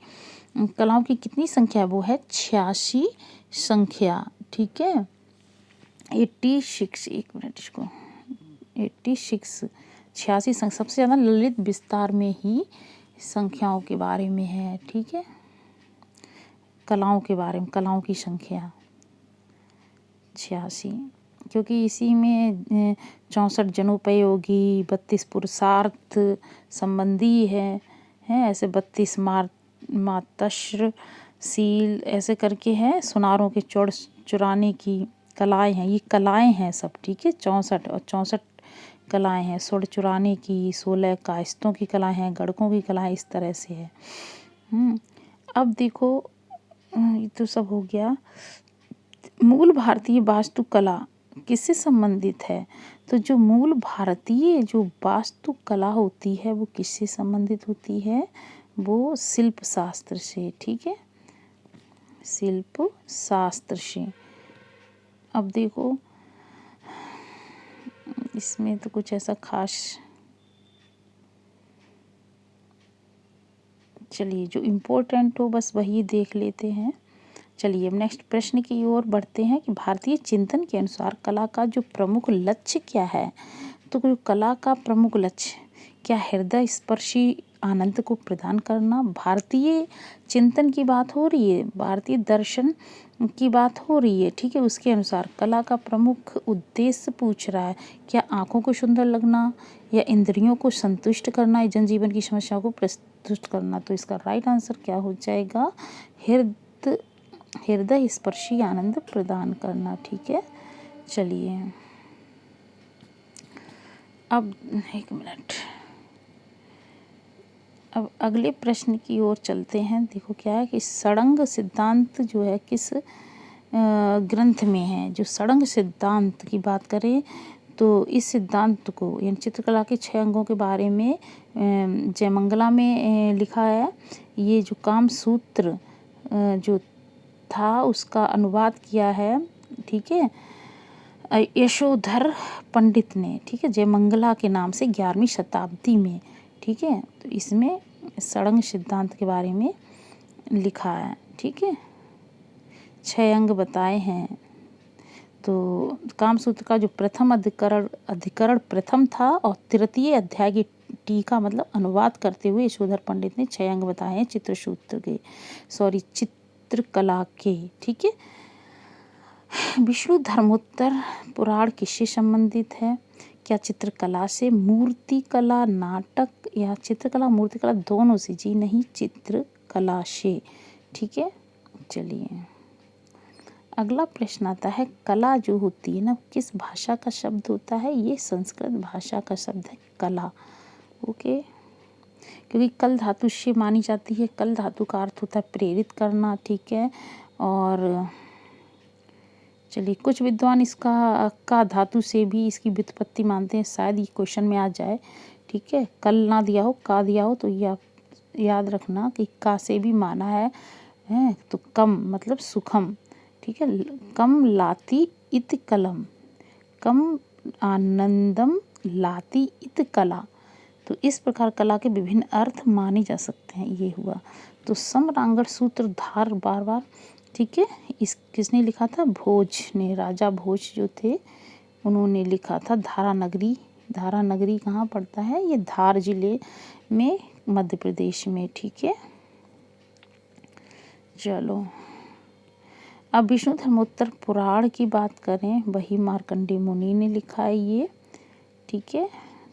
कलाओं की कितनी संख्या? वो है 86 संख्या, ठीक है। 86, एक मिनट, इसको 86 86 सबसे ज़्यादा ललित विस्तार में ही संख्याओं के बारे में है, ठीक है। कलाओं के बारे में, कलाओं की संख्या 86, क्योंकि इसी में 64 जनोपयोगी, 32 पुरुषार्थ संबंधी है ऐसे 32 मातश्रशील ऐसे करके है। सुनारों के चुराने की कलाएं हैं, ये कलाएं हैं सब, ठीक है। 64 और 64 कलाएं हैं। स्वर्ण चुराने की, 16 कायस्तों की कलाएं हैं, गणकों की कलाएं, इस तरह से है। अब देखो ये तो सब हो गया। मूल भारतीय वास्तुकला किससे संबंधित है? तो जो मूल भारतीय जो वास्तुकला होती है वो किससे संबंधित होती है? वो शिल्प शास्त्र से, ठीक है, शिल्प शास्त्र से। अब देखो इसमें तो कुछ ऐसा खास, चलिए जो इम्पोर्टेंट हो बस वही देख लेते हैं। चलिए अब नेक्स्ट प्रश्न की ओर बढ़ते हैं कि भारतीय चिंतन के अनुसार कला का जो प्रमुख लक्ष्य क्या है? तो कला का प्रमुख लक्ष्य क्या हृदय स्पर्शी आनंद को प्रदान करना? भारतीय चिंतन की बात हो रही है, भारतीय दर्शन की बात हो रही है, ठीक है। उसके अनुसार कला का प्रमुख उद्देश्य पूछ रहा है, क्या आँखों को सुंदर लगना, या इंद्रियों को संतुष्ट करना, या जनजीवन की समस्याओं को प्रस्तुत करना? तो इसका राइट आंसर क्या हो जाएगा? हृदय स्पर्शी आनंद प्रदान करना, ठीक है। चलिए अब एक मिनट, अब अगले प्रश्न की ओर चलते हैं। देखो क्या है कि षडंग सिद्धांत जो है किस ग्रंथ में है? जो षडंग सिद्धांत की बात करें तो इस सिद्धांत को यानी चित्रकला के 6 अंगों के बारे में जयमंगला में लिखा है। ये जो काम सूत्र जो था उसका अनुवाद किया है, ठीक है, यशोधर पंडित ने, ठीक है, जयमंगला के नाम से 11वीं शताब्दी में, ठीक है। तो इसमें षडंग सिद्धांत के बारे में लिखा है, ठीक है, 6 अंग बताए हैं। तो कामसूत्र का जो प्रथम अधिकरण प्रथम था, और तृतीय अध्याय की टीका मतलब अनुवाद करते हुए यशोधर पंडित ने 6 अंग बताए हैं चित्रकला के, ठीक है। विष्णु धर्मोत्तर पुराण किससे संबंधित है? क्या चित्रकला से? मूर्तिकला, नाटक, या चित्रकला मूर्तिकला दोनों से? जी नहीं, चित्रकला से, ठीक है। चलिए अगला प्रश्न आता है, कला जो होती है ना किस भाषा का शब्द होता है? ये संस्कृत भाषा का शब्द है कला, ओके। क्योंकि कल धातु से मानी जाती है। कल धातु का अर्थ होता है प्रेरित करना, ठीक है। और चलिए कुछ विद्वान इसका का धातु से भी इसकी व्युत्पत्ति मानते हैं, शायद ये क्वेश्चन में आ जाए, ठीक है। कल ना दिया हो, का दिया हो तो याद रखना कि का से भी माना है तो कम मतलब सुखम, ठीक है। कम लाती इत कलम, कम आनंदम लाती इत कला। तो इस प्रकार कला के विभिन्न अर्थ माने जा सकते हैं, ये हुआ। तो समरांगण सूत्रधार बार बार, ठीक है, इस किसने लिखा था? भोज ने, राजा भोज जो थे उन्होंने लिखा था। धारा नगरी, धारा नगरी कहाँ पड़ता है? ये धार जिले में, मध्य प्रदेश में, ठीक है। चलो अब विष्णु धर्मोत्तर पुराण की बात करें, वही मार्कंडेय मुनि ने लिखा है ये, ठीक है।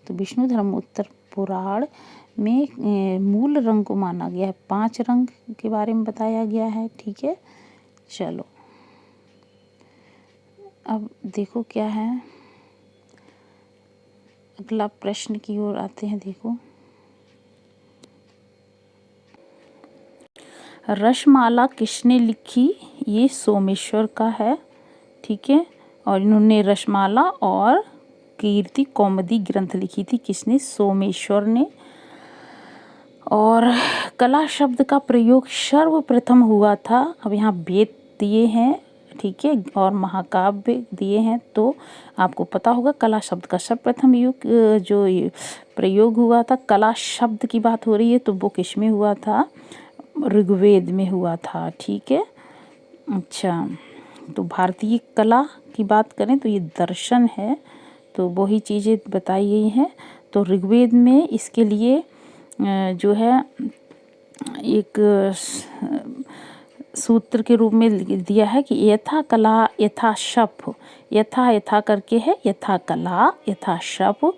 तो विष्णु धर्मोत्तर पुराण में मूल रंग को माना गया है, 5 रंग के बारे में बताया गया है, ठीक है। चलो अब देखो क्या है, अगला प्रश्न की ओर आते हैं। देखो, रसमाला किसने लिखी? ये सोमेश्वर का है, ठीक है। और इन्होंने रसमाला और कीर्ति कौमुदी ग्रंथ लिखी थी, किसने? सोमेश्वर ने। और कला शब्द का प्रयोग सर्वप्रथम हुआ था, अब यहाँ वेद दिए हैं, ठीक है, और महाकाव्य दिए हैं, तो आपको पता होगा कला शब्द का सर्वप्रथम युग जो प्रयोग हुआ था, कला शब्द की बात हो रही है, तो वो किस में हुआ था? ऋग्वेद में हुआ था, ठीक है। अच्छा, तो भारतीय कला की बात करें तो ये दर्शन है, तो वही चीज़ें बताई गई हैं। तो ऋग्वेद में इसके लिए जो है एक सूत्र के रूप में दिया है कि यथा कला यथा शप, यथा यथा करके है, यथा कला यथा शप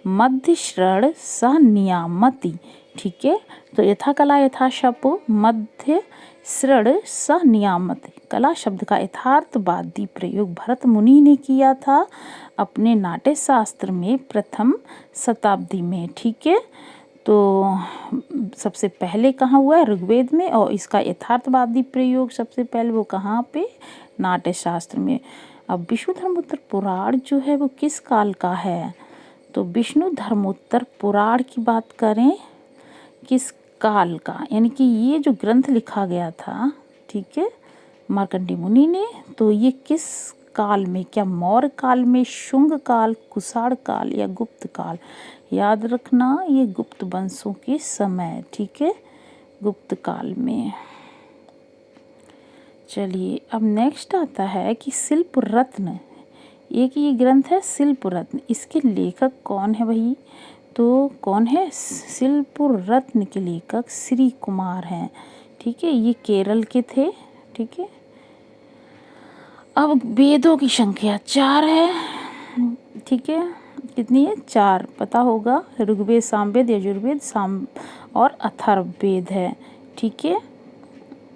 मध्य श्रण स नियामति, ठीक है। तो यथा कला यथा शप मध्य श्रण स नियामति, कला शब्द का यथार्थवादी प्रयोग भरत मुनि ने किया था अपने नाट्य शास्त्र में प्रथम शताब्दी में, ठीक है। तो सबसे पहले कहाँ हुआ है? ऋग्वेद में, और इसका यथार्थवादी प्रयोग सबसे पहले वो कहाँ पे? नाट्य शास्त्र में। अब विष्णु धर्मोत्तर पुराण जो है वो किस काल का है? तो विष्णु धर्मोत्तर पुराण की बात करें किस काल का, यानी कि ये जो ग्रंथ लिखा गया था, ठीक है, मार्कंडेय मुनि ने, तो ये किस काल में? क्या मौर्य काल में, शुंग काल, कुषाण काल या गुप्त काल? याद रखना ये गुप्त वंशों के समय, ठीक है, गुप्त काल में। चलिए अब नेक्स्ट आता है कि शिल्प रत्न, एक ये ग्रंथ है शिल्प रत्न, इसके लेखक कौन है भाई? तो कौन है? शिल्प रत्न के लेखक श्री कुमार हैं, ठीक है, ये केरल के थे, ठीक है। अब वेदों की संख्या 4 है, ठीक है, कितनी है? 4, पता होगा, ऋग्वेद, सामवेद, यजुर्वेद, साम और अथर्ववेद है, ठीक है।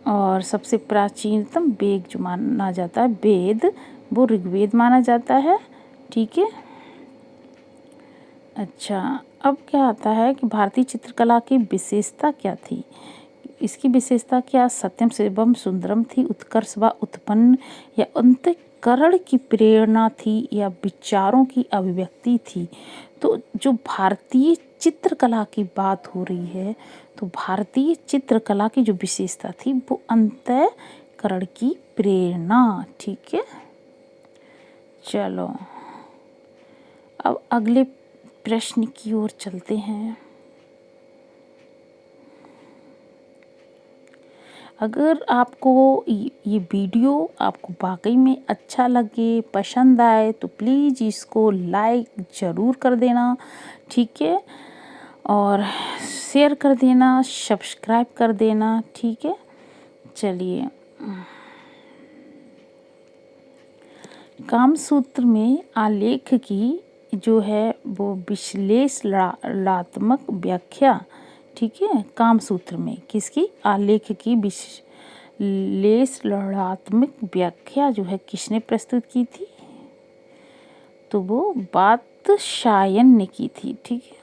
और सबसे प्राचीनतम वेद जो माना जाता है, वेद, वो ऋग्वेद माना जाता है, ठीक है। अच्छा, अब क्या आता है कि भारतीय चित्रकला की विशेषता क्या थी? इसकी विशेषता क्या? सत्यम शिवम सुंदरम थी, उत्कर्ष व उत्पन्न या अंतःकरण की प्रेरणा थी, या विचारों की अभिव्यक्ति थी? तो जो भारतीय चित्रकला की बात हो रही है, तो भारतीय चित्रकला की जो विशेषता थी वो अंतःकरण की प्रेरणा, ठीक है। चलो अब अगले प्रश्न की ओर चलते हैं। अगर आपको ये वीडियो आपको वाकई में अच्छा लगे, पसंद आए, तो प्लीज़ इसको लाइक ज़रूर कर देना, ठीक है, और शेयर कर देना, सब्सक्राइब कर देना, ठीक है। चलिए, कामसूत्र में आलेख की जो है वो विश्लेषणात्मक व्याख्या, ठीक है, कामसूत्र में किसकी? आलेख की विश्लेषणात्मक व्याख्या जो है किसने प्रस्तुत की थी? तो वो वात्स्यायन ने की थी, ठीक है।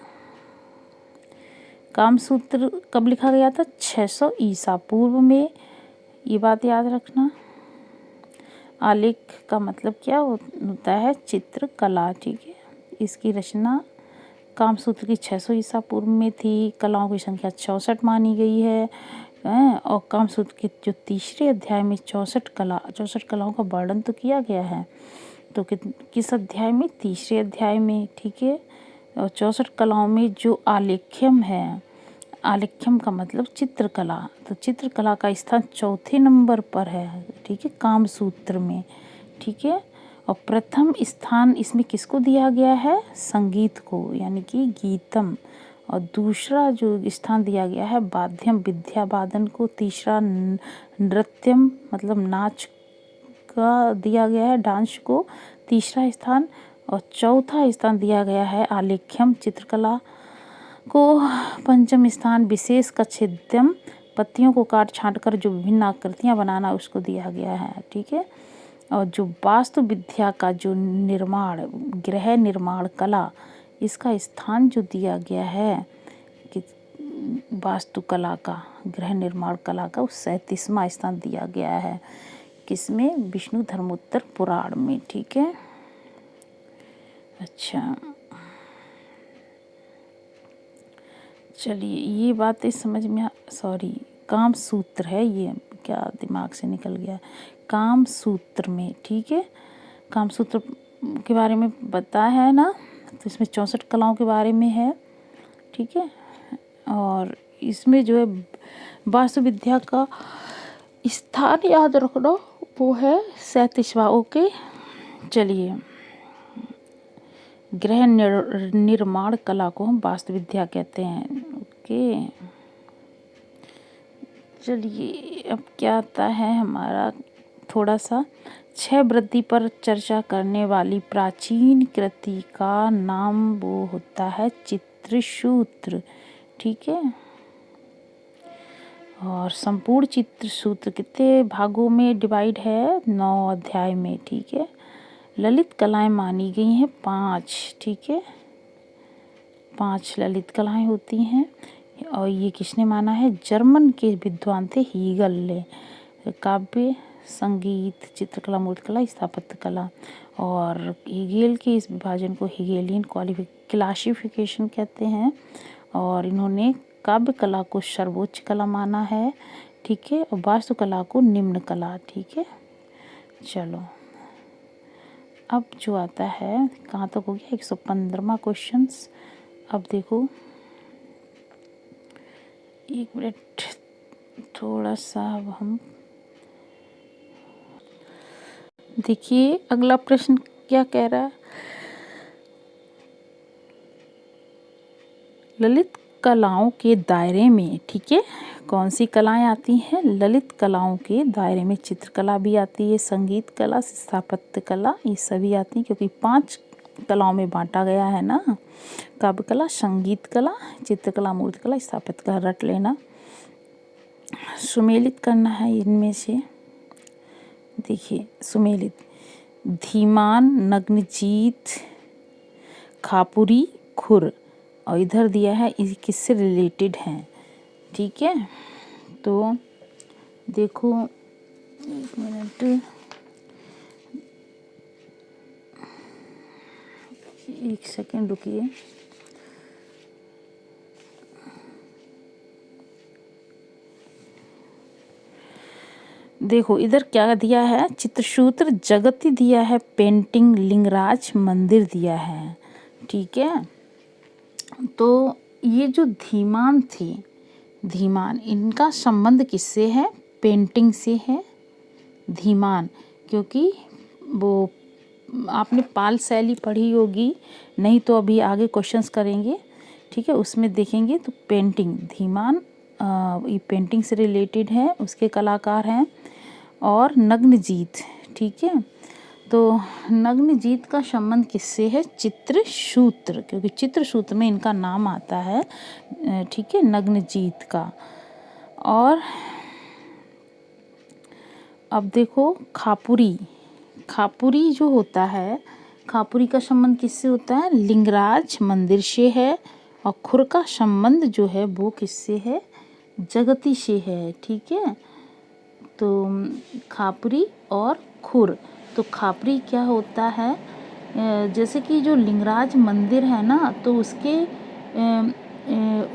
कामसूत्र कब लिखा गया था? 600 ईसा पूर्व में, ये बात याद रखना। आलेख का मतलब क्या होता है? चित्रकला, ठीक है। इसकी रचना कामसूत्र की 600 ईसा पूर्व में थी। कलाओं की संख्या 64 मानी गई है। हैं। और कामसूत्र के जो तीसरे अध्याय में 64 कलाओं का वर्णन तो किया गया है। तो किस अध्याय में? तीसरे अध्याय में, ठीक है। और 64 कलाओं में जो आलेख्यम है, आलेख्यम का मतलब चित्रकला, तो चित्रकला का स्थान चौथे नंबर पर है, ठीक है, कामसूत्र में, ठीक है। और प्रथम स्थान इसमें किसको दिया गया है? संगीत को, यानी कि गीतम। और दूसरा जो स्थान दिया गया है वाद्यम, विद्या वादन को। तीसरा नृत्यम मतलब नाच का दिया गया है, डांस को, तीसरा स्थान। और चौथा स्थान दिया गया है आलेख्यम, चित्रकला को। पंचम स्थान विशेष का छेद्यम, पत्तियों को काट छांट कर जो विभिन्न आकृतियां बनाना, उसको दिया गया है, ठीक है। और जो वास्तु विद्या का जो निर्माण, गृह निर्माण कला, इसका स्थान जो दिया गया है कि वास्तुकला का, गृह निर्माण कला का, उस 37वां स्थान दिया गया है। किसमें? विष्णु धर्मोत्तर पुराण में, ठीक है। अच्छा, चलिए ये बातें समझ में सॉरी, काम सूत्र है ये, क्या दिमाग से निकल गया, काम सूत्र में, ठीक है। काम सूत्र के बारे में बताया है ना, तो इसमें 64 कलाओं के बारे में है, ठीक है। और इसमें जो है वास्तु विद्या का स्थान याद रखना, वो है 37वां, ओके। चलिए, गृह निर्माण कला को हम वास्तु विद्या कहते हैं, ओके। चलिए अब क्या आता है हमारा, थोड़ा सा 6 वृद्धि पर चर्चा करने वाली प्राचीन कृति का नाम वो होता है चित्रसूत्र, ठीक है। और संपूर्ण चित्रसूत्र कितने भागों में डिवाइड है? 9 अध्याय में, ठीक है। ललित कलाएं मानी गई हैं 5, ठीक है, 5 ललित कलाएं होती हैं। और ये किसने माना है? जर्मन के विद्वान थे हीगल ने। काव्य, संगीत, चित्रकला, मूर्तिकला, स्थापत्य कला। और हीगेल के इस विभाजन को हीगेलियन क्लासिफिकेशन कहते हैं। और इन्होंने काव्य कला को सर्वोच्च कला माना है, ठीक है, और वास्तुकला को निम्न कला, ठीक है। चलो अब जो आता है, कहाँ तक हो गया? 115वां क्वेश्चन। अब देखो, एक मिनट, थोड़ा सा हम देखिए अगला प्रश्न क्या कह रहा है। ललित कलाओं के दायरे में, ठीक है, कौन सी कलाएं आती हैं? ललित कलाओं के दायरे में चित्रकला भी आती है, संगीत कला, स्थापत्य कला, ये सभी आती हैं, क्योंकि 5 कलाओं में बांटा गया है ना, काव्य कला, संगीत कला, चित्रकला, मूर्तिकला, स्थापत्य कला, रट लेना। सुमेलित करना है इनमें से। देखिए सुमेलित, धीमान, नग्नजीत, खापुरी, खुर। और इधर दिया है ये किससे रिलेटेड हैं, ठीक है। तो देखो, एक मिनट, एक सेकेंड रुकिए। देखो इधर क्या दिया है, चित्रसूत्र जगति दिया है, पेंटिंग लिंगराज मंदिर दिया है, ठीक है। तो ये जो धीमान थे, धीमान, इनका संबंध किससे है? पेंटिंग से है धीमान, क्योंकि वो आपने पाल शैली पढ़ी होगी, नहीं तो अभी आगे क्वेश्चंस करेंगे, ठीक है, उसमें देखेंगे। तो पेंटिंग, धीमान ये पेंटिंग से रिलेटेड है, उसके कलाकार हैं। और नग्नजीत, ठीक है, तो नग्नजीत का संबंध किससे है? चित्रसूत्र, क्योंकि चित्रसूत्र में इनका नाम आता है, ठीक है, नग्नजीत का। और अब देखो खापुरी, खापुरी जो होता है, खापुरी का संबंध किससे होता है? लिंगराज मंदिर से है। और खुर का संबंध जो है वो किससे है? जगती से है, ठीक है। तो खापुरी और खुर, तो खापुरी क्या होता है, जैसे कि जो लिंगराज मंदिर है ना, तो उसके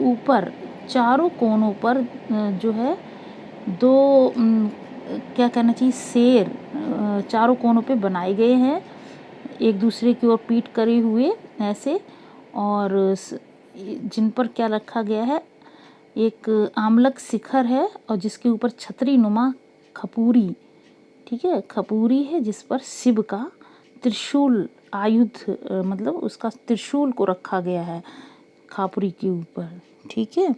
ऊपर चारों कोनों पर जो है दो क्या कहना चाहिए, शेर चारों कोनों पे बनाए गए हैं, एक दूसरे की ओर पीठ करे हुए ऐसे, और जिन पर क्या रखा गया है, एक आमलक शिखर है और जिसके ऊपर छतरी नुमा खपूरी, ठीक है, खपूरी है जिस पर शिव का त्रिशूल आयुध मतलब उसका त्रिशूल को रखा गया है खापुरी के ऊपर, ठीक है।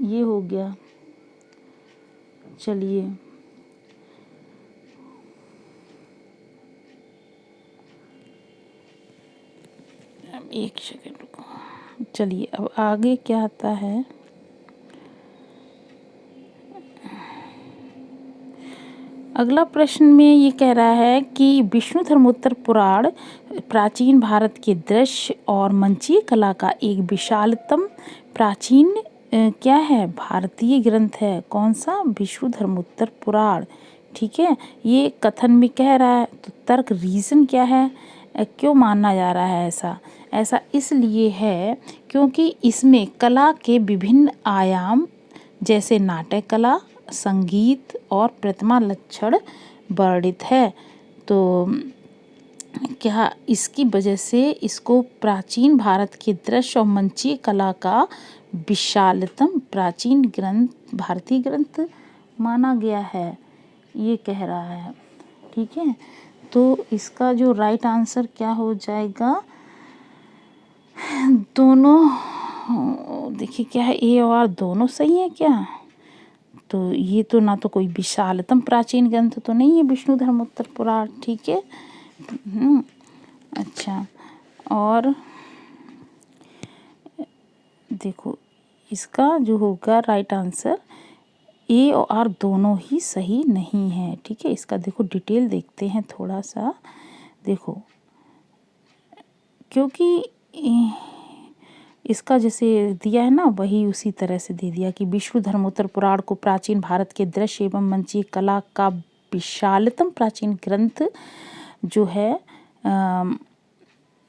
ये हो गया। चलिए अब एक सेकंड रुको। चलिए अब आगे क्या आता है। अगला प्रश्न में ये कह रहा है कि विष्णु धर्मोत्तर पुराण प्राचीन भारत के दृश्य और मंचीय कला का एक विशालतम प्राचीन क्या है, भारतीय ग्रंथ है। कौन सा, विष्णु धर्मोत्तर पुराण, ठीक है। ये कथन में कह रहा है, तो तर्क रीज़न क्या है, क्यों माना जा रहा है ऐसा। ऐसा इसलिए है क्योंकि इसमें कला के विभिन्न आयाम जैसे नाट्य कला, संगीत और प्रतिमा लक्षण वर्णित है। तो क्या इसकी वजह से इसको प्राचीन भारत के दृश्य और मंचीय कला का विशालतम प्राचीन ग्रंथ, भारतीय ग्रंथ माना गया है, ये कह रहा है, ठीक है। तो इसका जो राइट आंसर क्या हो जाएगा, दोनों, देखिए क्या है, ए और दोनों सही है क्या। तो ये तो ना तो कोई विशालतम प्राचीन ग्रंथ तो नहीं है विष्णु धर्मोत्तर पुराण, ठीक है। अच्छा, और देखो इसका जो होगा राइट आंसर, ए और आर दोनों ही सही नहीं है, ठीक है। इसका देखो डिटेल देखते हैं थोड़ा सा, देखो क्योंकि इसका जैसे दिया है ना वही उसी तरह से दे दिया कि विष्णु धर्मोत्तर पुराण को प्राचीन भारत के दृश्य एवं मंचीय कला का विशालतम प्राचीन ग्रंथ जो है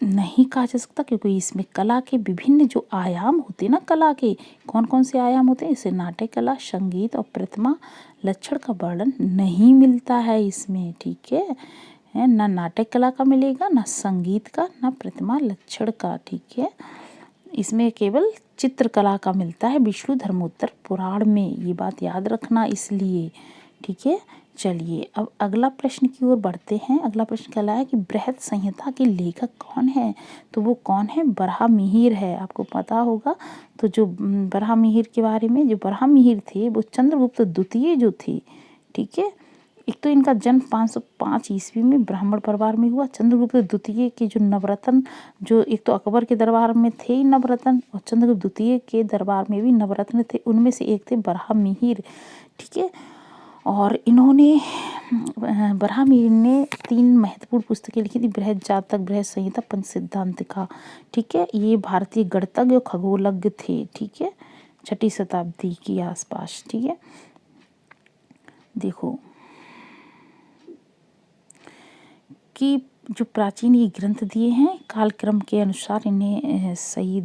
नहीं कहा जा सकता, क्योंकि इसमें कला के विभिन्न जो आयाम होते हैं ना, कला के कौन कौन से आयाम होते हैं, इसे नाट्य कला, संगीत और प्रतिमा लक्षण का वर्णन नहीं मिलता है इसमें, ठीक है ना, नाट्य कला का मिलेगा, ना संगीत का, ना प्रतिमा लक्षण का, ठीक है। इसमें केवल चित्रकला का मिलता है विष्णु धर्मोत्तर पुराण में, ये बात याद रखना इसलिए, ठीक है। चलिए अब अगला प्रश्न की ओर बढ़ते हैं। अगला प्रश्न कहला है कि बृहत संहिता के लेखक कौन है, तो वो कौन है, बरहामिहिर है, आपको पता होगा। तो जो बरहामिहिर के बारे में, जो बरहामिहिर थे वो चंद्रगुप्त द्वितीय जो थे, ठीक है। एक तो इनका जन्म 505 ईस्वी में ब्राह्मण परिवार में हुआ। चंद्रगुप्त द्वितीय के जो नवरत्न, जो एक तो अकबर के दरबार में थे ही नवरत्न, और चंद्रगुप्त द्वितीय के दरबार में भी नवरत्न थे, उनमें से एक थे बरहामिहिर, ठीक है। और इन्होंने बरहामिहिर ने 3 महत्वपूर्ण पुस्तकें लिखी थी, बृहद जातक, बृहद संहिता, पंचसिद्धांतिका, ठीक है। ये भारतीय गणितज्ञ और खगोलज्ञ थे, ठीक है, 6वीं शताब्दी के आसपास, ठीक है। देखो कि जो प्राचीन ये ग्रंथ दिए हैं कालक्रम के अनुसार इन्हें सही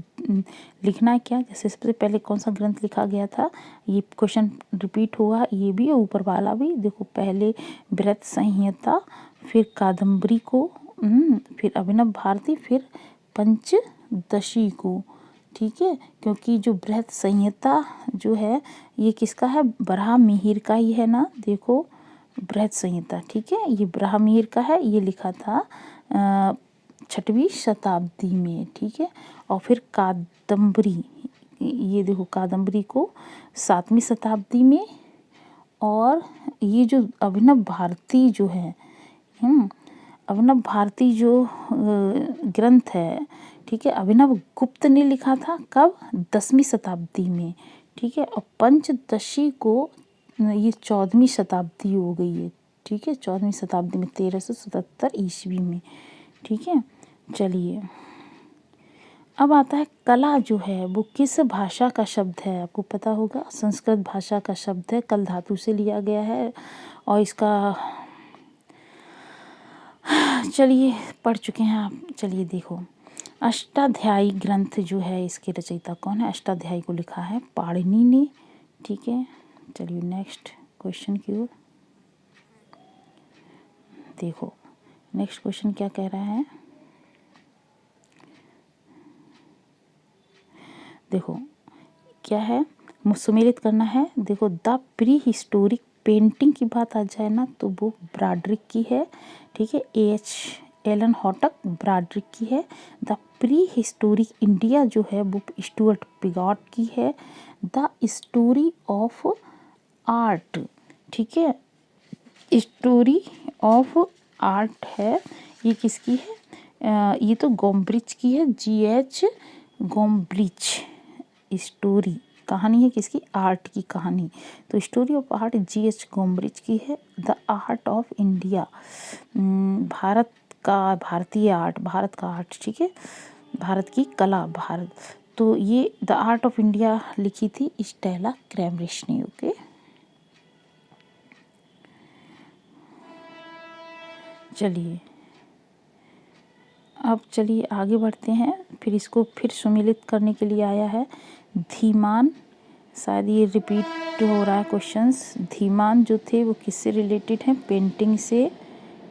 लिखना है क्या। जैसे सबसे पहले कौन सा ग्रंथ लिखा गया था, ये क्वेश्चन रिपीट हुआ, ये भी ऊपर वाला भी। देखो पहले बृहत संहिता, फिर कादम्बरी को, फिर अभिनव भारती, फिर पंचदशी को, ठीक है। क्योंकि जो बृहत संहिता जो है ये किसका है, बरहामिहिर का ही है ना, देखो बृहद संहिता, ठीक है, ये बरहामिहिर का है, ये लिखा था 6वीं शताब्दी में, ठीक है। और फिर कादम्बरी, ये देखो कादम्बरी को 7वीं शताब्दी में। और ये जो अभिनव भारती जो है, अभिनव भारती जो ग्रंथ है, ठीक है, अभिनव गुप्त ने लिखा था कब, 10वीं शताब्दी में, ठीक है। और पंचदशी को ये 14वीं शताब्दी हो गई है, ठीक है, 14वीं शताब्दी में 1377 ईस्वी में, ठीक है। चलिए अब आता है कला जो है वो किस भाषा का शब्द है, आपको पता होगा, संस्कृत भाषा का शब्द है, कल धातु से लिया गया है। और इसका चलिए पढ़ चुके हैं आप, चलिए देखो अष्टाध्यायी ग्रंथ जो है इसके रचयिता कौन है, अष्टाध्यायी को लिखा है पाणिनि ने, ठीक है, चलिए नेक्स्ट क्वेश्चन की ओर देखो। नेक्स्ट क्वेश्चन क्या कह रहा है, देखो क्या है, सुमेलित करना है। देखो, द प्री हिस्टोरिक पेंटिंग की बात आ जाए ना तो वो ब्रॉड्रिक की है। ठीक है, एच एलन हॉटक ब्रॉड्रिक की है। द प्री हिस्टोरिक इंडिया जो है वो स्टुअर्ट पिगॉट की है। द स्टोरी ऑफ आर्ट, ठीक है, स्टोरी ऑफ आर्ट है, ये किसकी है, ये तो गॉम्ब्रिच की है, GH गॉम्ब्रिच। स्टोरी कहानी है किसकी, आर्ट की कहानी। तो स्टोरी ऑफ आर्ट GH गॉम्ब्रिच की है। The art of India, Bharat का, भारतीय आर्ट, भारत का आर्ट, ठीक है, भारत की कला, भारत, तो ये द आर्ट ऑफ इंडिया लिखी थी स्टेला क्रैमरिश ने। ओके, चलिए अब चलिए आगे बढ़ते हैं। फिर इसको फिर सुमेलित करने के लिए आया है धीमान, शायद ये रिपीट हो रहा है क्वेश्चंस। धीमान जो थे वो किससे रिलेटेड हैं, पेंटिंग से,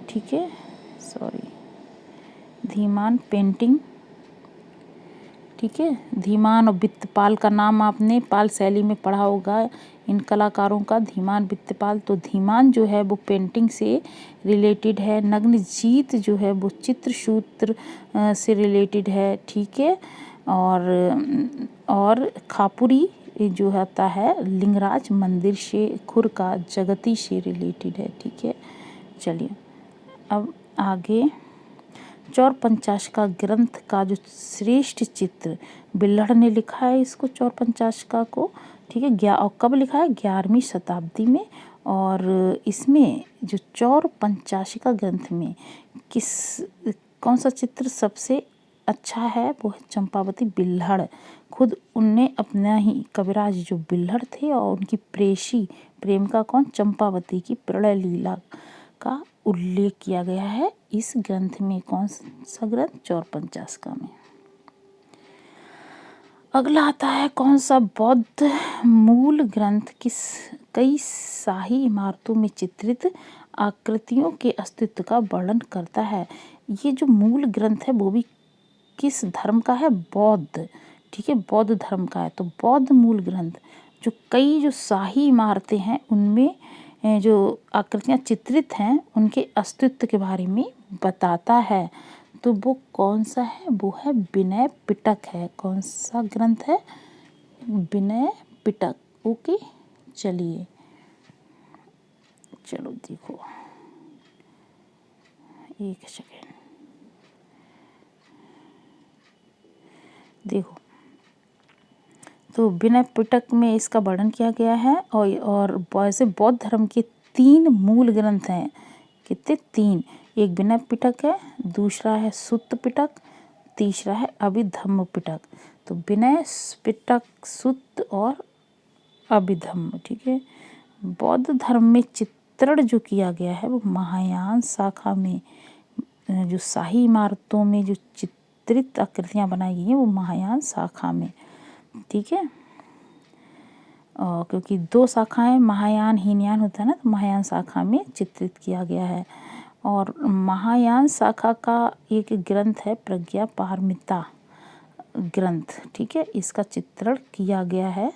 ठीक है, सॉरी, धीमान पेंटिंग, ठीक है। धीमान और बित्तपाल का नाम आपने पाल शैली में पढ़ा होगा, इन कलाकारों का, धीमान बित्तपाल। तो धीमान जो है वो पेंटिंग से रिलेटेड है। नग्नजीत जो है वो चित्रसूत्र से रिलेटेड है, ठीक है। और खापुरी जो होता है लिंगराज मंदिर से, खुर का जगती से रिलेटेड है, ठीक है। चलिए अब आगे, चौर पंचाशिका ग्रंथ का जो श्रेष्ठ चित्र, बिल्हड़ ने लिखा है इसको, चौर पंचाशिका को, ठीक है। और कब लिखा है, 11वीं शताब्दी में। और इसमें जो चौर पंचाशिका ग्रंथ में कौन सा चित्र सबसे अच्छा है, वो है चंपावती बिल्हड़। खुद उनने अपना ही कविराज जो बिल्हड़ थे और उनकी प्रेयसी प्रेमिका कौन, चंपावती की प्रणय लीला का उल्लेख किया गया है इस ग्रंथ में। कौन सा ग्रंथ, चौर पंचाशिका में। अगला आता है कौन सा बौद्ध मूल ग्रंथ कई शाही इमारतों में चित्रित आकृतियों के अस्तित्व का वर्णन करता है। ये जो मूल ग्रंथ है वो भी किस धर्म का है, बौद्ध, ठीक है, बौद्ध धर्म का है। तो बौद्ध मूल ग्रंथ जो कई जो शाही इमारतें हैं उनमें जो आकृतियाँ चित्रित हैं उनके अस्तित्व के बारे में बताता है। तो वो कौन सा है, वो है विनय पिटक है। कौन सा ग्रंथ है, विनय पिटक। ओके, चलिए चलो देखो, एक सेकेंड, देखो, तो विनय पिटक में इसका वर्णन किया गया है। और वैसे बौद्ध धर्म के 3 मूल ग्रंथ हैं। कितने, 3। एक विनय पिटक है, दूसरा है सुत्त पिटक, तीसरा है अभिधम्म पिटक। तो विनय पिटक, सुत्त और अभिधम्म, ठीक है। बौद्ध धर्म में चित्रण जो किया गया है वो महायान शाखा में, जो शाही इमारतों में जो चित्रित आकृतियाँ बनाई गई हैं वो महायान शाखा में, ठीक है। क्योंकि 2 शाखाएं महायान हीनयान होता है ना, तो महायान शाखा में चित्रित किया गया है। और महायान शाखा का एक ग्रंथ है प्रज्ञा पारमिता ग्रंथ, ठीक है, इसका चित्रण किया गया है।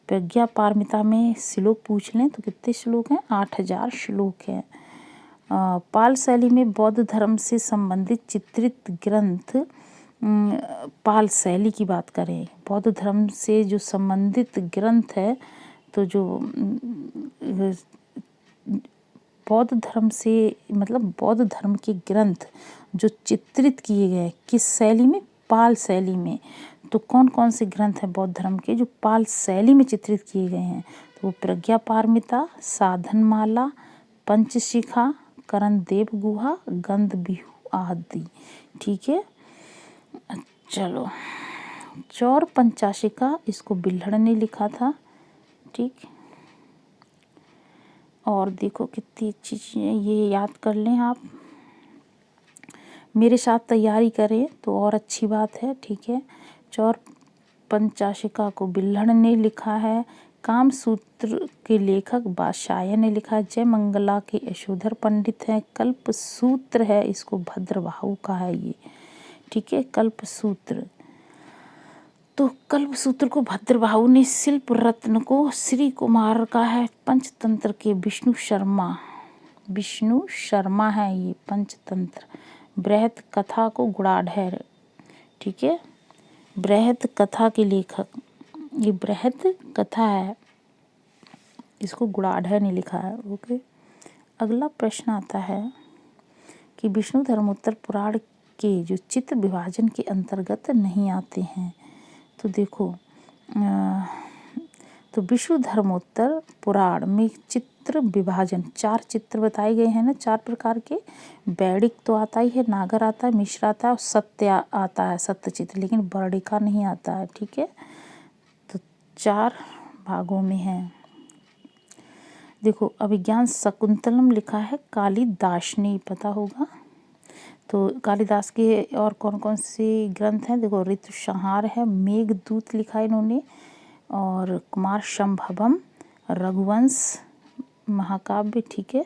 प्रज्ञा पारमिता में श्लोक पूछ लें तो कितने श्लोक हैं, 8000 श्लोक हैं। पाल शैली में बौद्ध धर्म से संबंधित चित्रित ग्रंथ, पाल शैली की बात करें, बौद्ध धर्म से जो संबंधित ग्रंथ है, तो जो बौद्ध धर्म से मतलब बौद्ध धर्म के ग्रंथ जो चित्रित किए गए किस शैली में, पाल शैली में। तो कौन कौन से ग्रंथ हैं बौद्ध धर्म के जो पाल शैली में चित्रित किए गए हैं, तो वो प्रज्ञा पारमिता, साधनमाला, पंचशिखा, करण देव गुहा, गंध बिहू आदि, ठीक है। चलो, चौर पंचाशिका इसको बिल्हड़ ने लिखा था, ठीक। और देखो कितनी अच्छी चीज़ें, ये याद कर लें आप, मेरे साथ तैयारी करें तो और अच्छी बात है, ठीक है। चौर पंचाशिका को बिल्हड़ ने लिखा है, कामसूत्र के लेखक बादशाह ने लिखा है। जय मंगला के यशोधर पंडित हैं। कल्पसूत्र है, इसको भद्रबाहु का है ये, ठीक है, कल्पसूत्र। तो कल्पसूत्र को भद्रबाहु ने, शिल्प रत्न को श्री कुमार का है। पंचतंत्र के विष्णु शर्मा है ये पंचतंत्र। बृहत कथा को गुणाढ्य, ठीक है, बृहत कथा के लेखक, ये बृहत कथा है, इसको गुणाढ्य ने लिखा है। ओके, अगला प्रश्न आता है कि विष्णु धर्मोत्तर पुराण के जो चित्र विभाजन के अंतर्गत नहीं आते हैं। तो देखो, तो विष्णु धर्मोत्तर पुराण में चित्र विभाजन 4 चित्र बताए गए हैं ना, 4 प्रकार के। वैदिक तो आता ही है, नागर आता है, मिश्र आता है और सत्य आता है, सत्य चित्र, लेकिन वर्णिका नहीं आता है, ठीक है। तो 4 भागों में है। देखो, अभिज्ञान शाकुंतलम लिखा है कालिदास ने, पता होगा। तो कालिदास के और कौन कौन से ग्रंथ हैं? देखो, ऋतुसंहार है, मेघदूत लिखा है इन्होंने, और कुमार संभवम, रघुवंश महाकाव्य, ठीक है,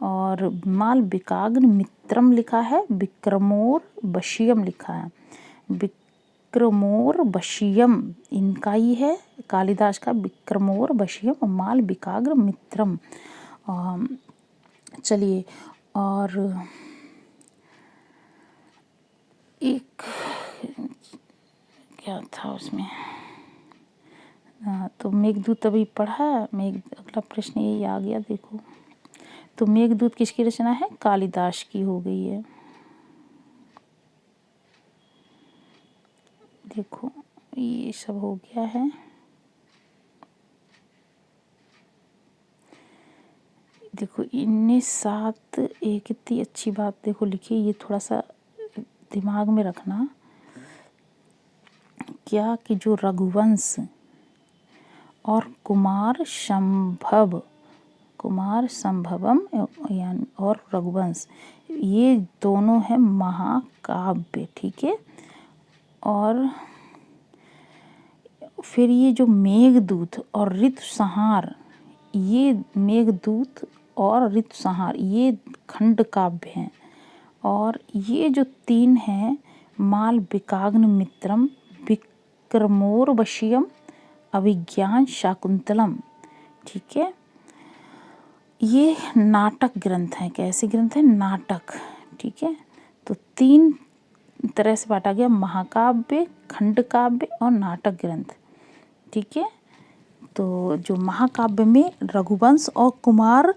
और मालविकाग्नि मित्रम लिखा है, विक्रमोर्वशीयम लिखा है। विक्रमोर्वशीयम इनका ही है, कालिदास का, विक्रमोर्वशीयम और मालविकाग्नि मित्रम। चलिए, और एक क्या था उसमें, तो मेघदूत अभी पढ़ा, अगला प्रश्न यही आ गया। देखो, तो मेघदूत किसकी रचना है? कालिदास की हो गई है। देखो, ये सब हो गया है। देखो, इनने 7 एक इतनी अच्छी बात देखो लिखी, ये थोड़ा सा दिमाग में रखना, क्या कि जो रघुवंश और कुमार संभवम यानी और रघुवंश, ये दोनों हैं महाकाव्य, ठीक है। और फिर ये जो मेघदूत और ऋतुसंहार, ये मेघदूत और ऋतुसंहार ये खंड काव्य हैं। और ये जो 3 हैं, मालविकाग्नि मित्रम, विक्रमोर्वशीयम, अभिज्ञान शाकुंतलम, ठीक है, ये नाटक ग्रंथ हैं। कैसे ग्रंथ हैं? नाटक, ठीक है। तो 3 तरह से बांटा गया, महाकाव्य, खंड काव्य और नाटक ग्रंथ, ठीक है। तो जो महाकाव्य में रघुवंश और कुमार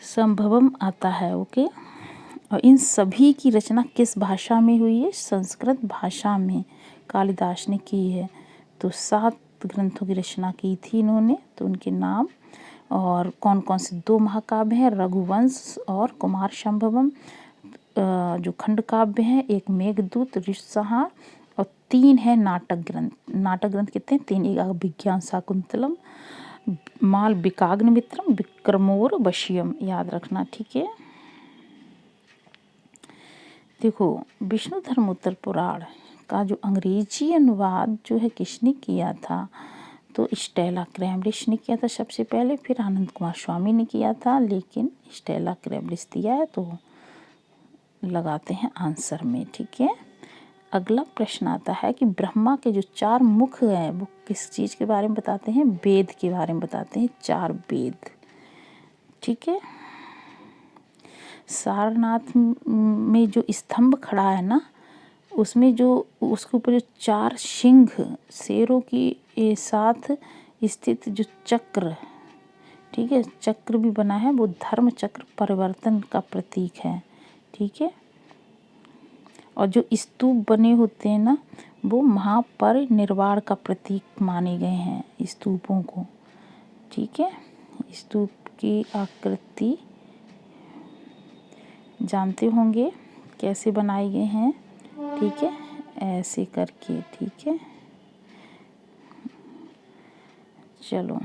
संभवम आता है, ओके। और इन सभी की रचना किस भाषा में हुई है? संस्कृत भाषा में कालिदास ने की है। तो 7 ग्रंथों की रचना की थी इन्होंने, तो उनके नाम और कौन कौन से 2 महाकाव्य हैं, रघुवंश और कुमार संभवम, जो खंड काव्य हैं, एक मेघदूत, ऋतुसंहार, और 3 है नाटक ग्रंथ। नाटक ग्रंथ कितने? 3, एक अभिज्ञान शाकुंतलम, मालविकाग्नि मित्रम, विक्रमोर्वशीयम, याद रखना, ठीक है। देखो, विष्णु धर्मोत्तर पुराण का जो अंग्रेजी अनुवाद जो है किसने किया था? तो स्टेला क्रेमलिस ने किया था सबसे पहले, फिर आनंद कुमार स्वामी ने किया था, लेकिन स्टेला क्रेमलिस दिया है तो लगाते हैं आंसर में, ठीक है। अगला प्रश्न आता है कि ब्रह्मा के जो 4 मुख हैं वो किस चीज़ के बारे में बताते हैं? वेद के बारे में बताते हैं, 4 वेद, ठीक है। सारनाथ में जो स्तंभ खड़ा है ना, उसमें जो उसके ऊपर जो 4 सिंह शेरों की साथ स्थित जो चक्र, ठीक है, चक्र भी बना है, वो धर्म चक्र परिवर्तन का प्रतीक है, ठीक है। और जो स्तूप बने होते हैं ना, वो महापरिनिर्वाण का प्रतीक माने गए हैं स्तूपों को, ठीक है। स्तूप की आकृति जानते होंगे कैसे बनाए गए हैं, ठीक है, ऐसे करके, ठीक है। चलो,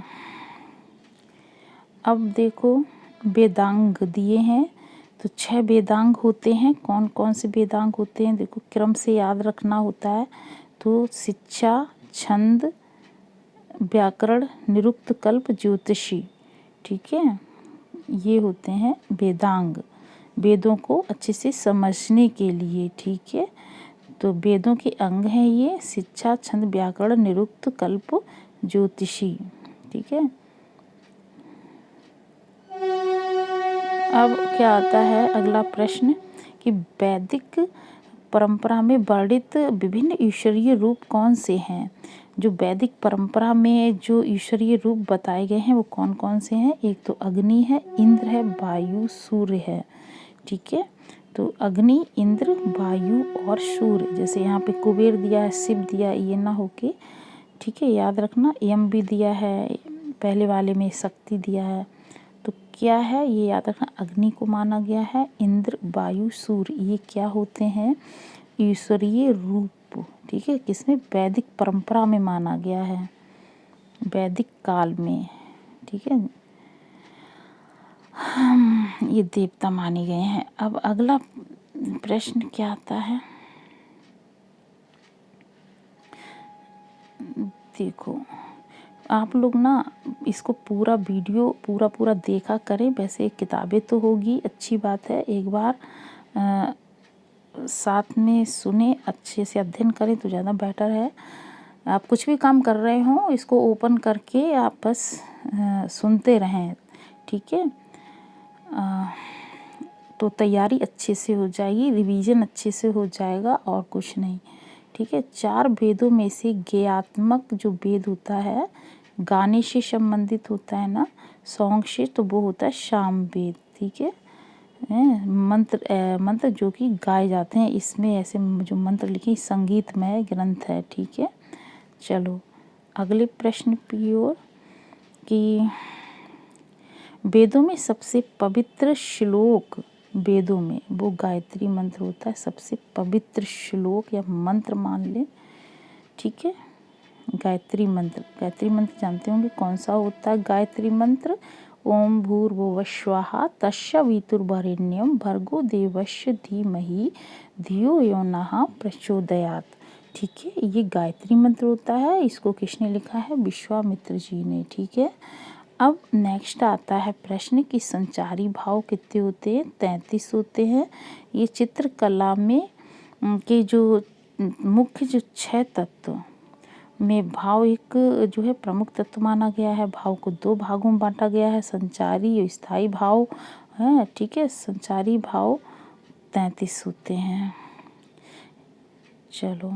अब देखो वेदांग दिए हैं, तो 6 वेदांग होते हैं। कौन कौन से वेदांग होते हैं? देखो, क्रम से याद रखना होता है। तो शिक्षा, छंद, व्याकरण, निरुक्त, कल्प, ज्योतिषी। ठीक है, ये होते हैं वेदांग, वेदों को अच्छे से समझने के लिए। ठीक है, तो वेदों के अंग हैं ये शिक्षा, छंद, व्याकरण, निरुक्त, कल्प, ज्योतिषी। ठीक है, अब क्या आता है अगला प्रश्न कि वैदिक परंपरा में वर्णित विभिन्न ईश्वरीय रूप कौन से हैं। जो वैदिक परंपरा में जो ईश्वरीय रूप बताए गए हैं वो कौन कौन से हैं। एक तो अग्नि है, इंद्र है, वायु, सूर्य है। ठीक है, तो अग्नि, इंद्र, वायु और सूर्य। जैसे यहाँ पे कुबेर दिया है, शिव दिया, ये ना होके, ठीक है, याद रखना। यम भी दिया है, पहले वाले में शक्ति दिया है, तो क्या है ये याद रखना। अग्नि को माना गया है, इंद्र, वायु, सूर्य, ये क्या होते हैं, ईश्वरीय रूप। ठीक है, किसमें, वैदिक परंपरा में माना गया है, वैदिक काल में। ठीक है, ये देवता माने गए हैं। अब अगला प्रश्न क्या आता है, देखो आप लोग ना इसको पूरा वीडियो पूरा देखा करें। वैसे किताबें तो होगी, अच्छी बात है, एक बार साथ में सुने, अच्छे से अध्ययन करें तो ज़्यादा बेटर है। आप कुछ भी काम कर रहे हो इसको ओपन करके आप बस सुनते रहें। ठीक है, तो तैयारी अच्छे से हो जाएगी, रिवीजन अच्छे से हो जाएगा और कुछ नहीं। ठीक है, 4 वेदों में से ज्ञेयात्मक जो वेद होता है, गाने से संबंधित होता है ना, सॉन्ग से, तो वो होता है साम वेद। ठीक है, मंत्र जो कि गाए जाते हैं, इसमें ऐसे जो मंत्र लिखे संगीतमय ग्रंथ है। ठीक है, चलो अगले प्रश्न की ओर कि वेदों में सबसे पवित्र श्लोक, वेदों में वो गायत्री मंत्र होता है, सबसे पवित्र श्लोक या मंत्र मान लें। ठीक है, गायत्री मंत्र, गायत्री मंत्र जानते होंगे कौन सा होता है। गायत्री मंत्र ओम भूर्भुवः स्वः तस्सवितुर्वरेण्यं भर्गो देवस्य धीमहि धियो यो नः प्रचोदयात्। ठीक है, ये गायत्री मंत्र होता है, इसको किसने लिखा है, विश्वामित्र जी ने। ठीक है, अब नेक्स्ट आता है प्रश्न कि संचारी भाव कितने होते हैं, 33 होते हैं। ये चित्रकला में के जो मुख्य जो 6 तत्व में भाव एक जो है प्रमुख तत्व माना गया है। भाव को 2 भागों में बांटा गया है, संचारी और स्थायी भाव है। ठीक है, संचारी भाव 33 होते हैं। चलो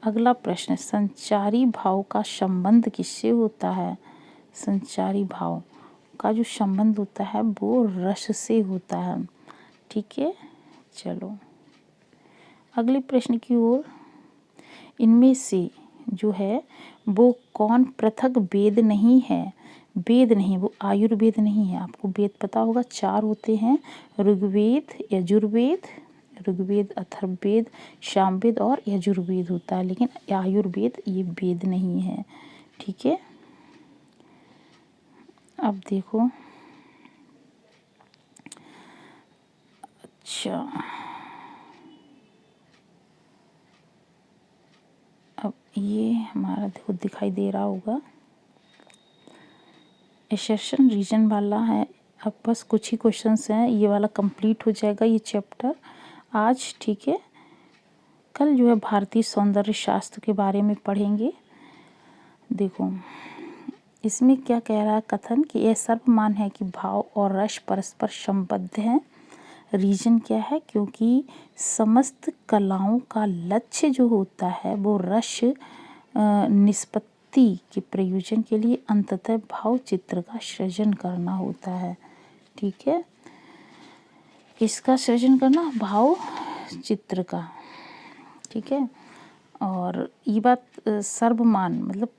अगला प्रश्न, संचारी भाव का संबंध किससे होता है। संचारी भाव का जो संबंध होता है वो रस से होता है। ठीक है, चलो अगले प्रश्न की ओर, इनमें से जो है वो कौन पृथक वेद नहीं है। वेद नहीं, वो आयुर्वेद नहीं है। आपको वेद पता होगा 4 होते हैं, ऋग्वेद, यजुर्वेद, ऋग्वेद, अथर्ववेद, सामवेद और यजुर्वेद होता है, लेकिन आयुर्वेद ये वेद नहीं है। ठीक है, अब देखो, अच्छा अब ये हमारा देखो दिखाई दे रहा होगा, एसेशन रीजन वाला है। अब बस कुछ ही क्वेश्चंस हैं, ये वाला कंप्लीट हो जाएगा ये चैप्टर आज। ठीक है, कल जो है भारतीय सौंदर्य शास्त्र के बारे में पढ़ेंगे। देखो इसमें क्या कह रहा है कथन कि यह सर्वमान है कि भाव और रस परस्पर संबद्ध हैं। रीजन क्या है, क्योंकि समस्त कलाओं का लक्ष्य जो होता है वो रस निष्पत्ति के प्रयोजन के लिए अंततः भाव चित्र का सृजन करना होता है। ठीक है, किसका सृजन करना, भाव चित्र का। ठीक है, और ये बात सर्वमान मतलब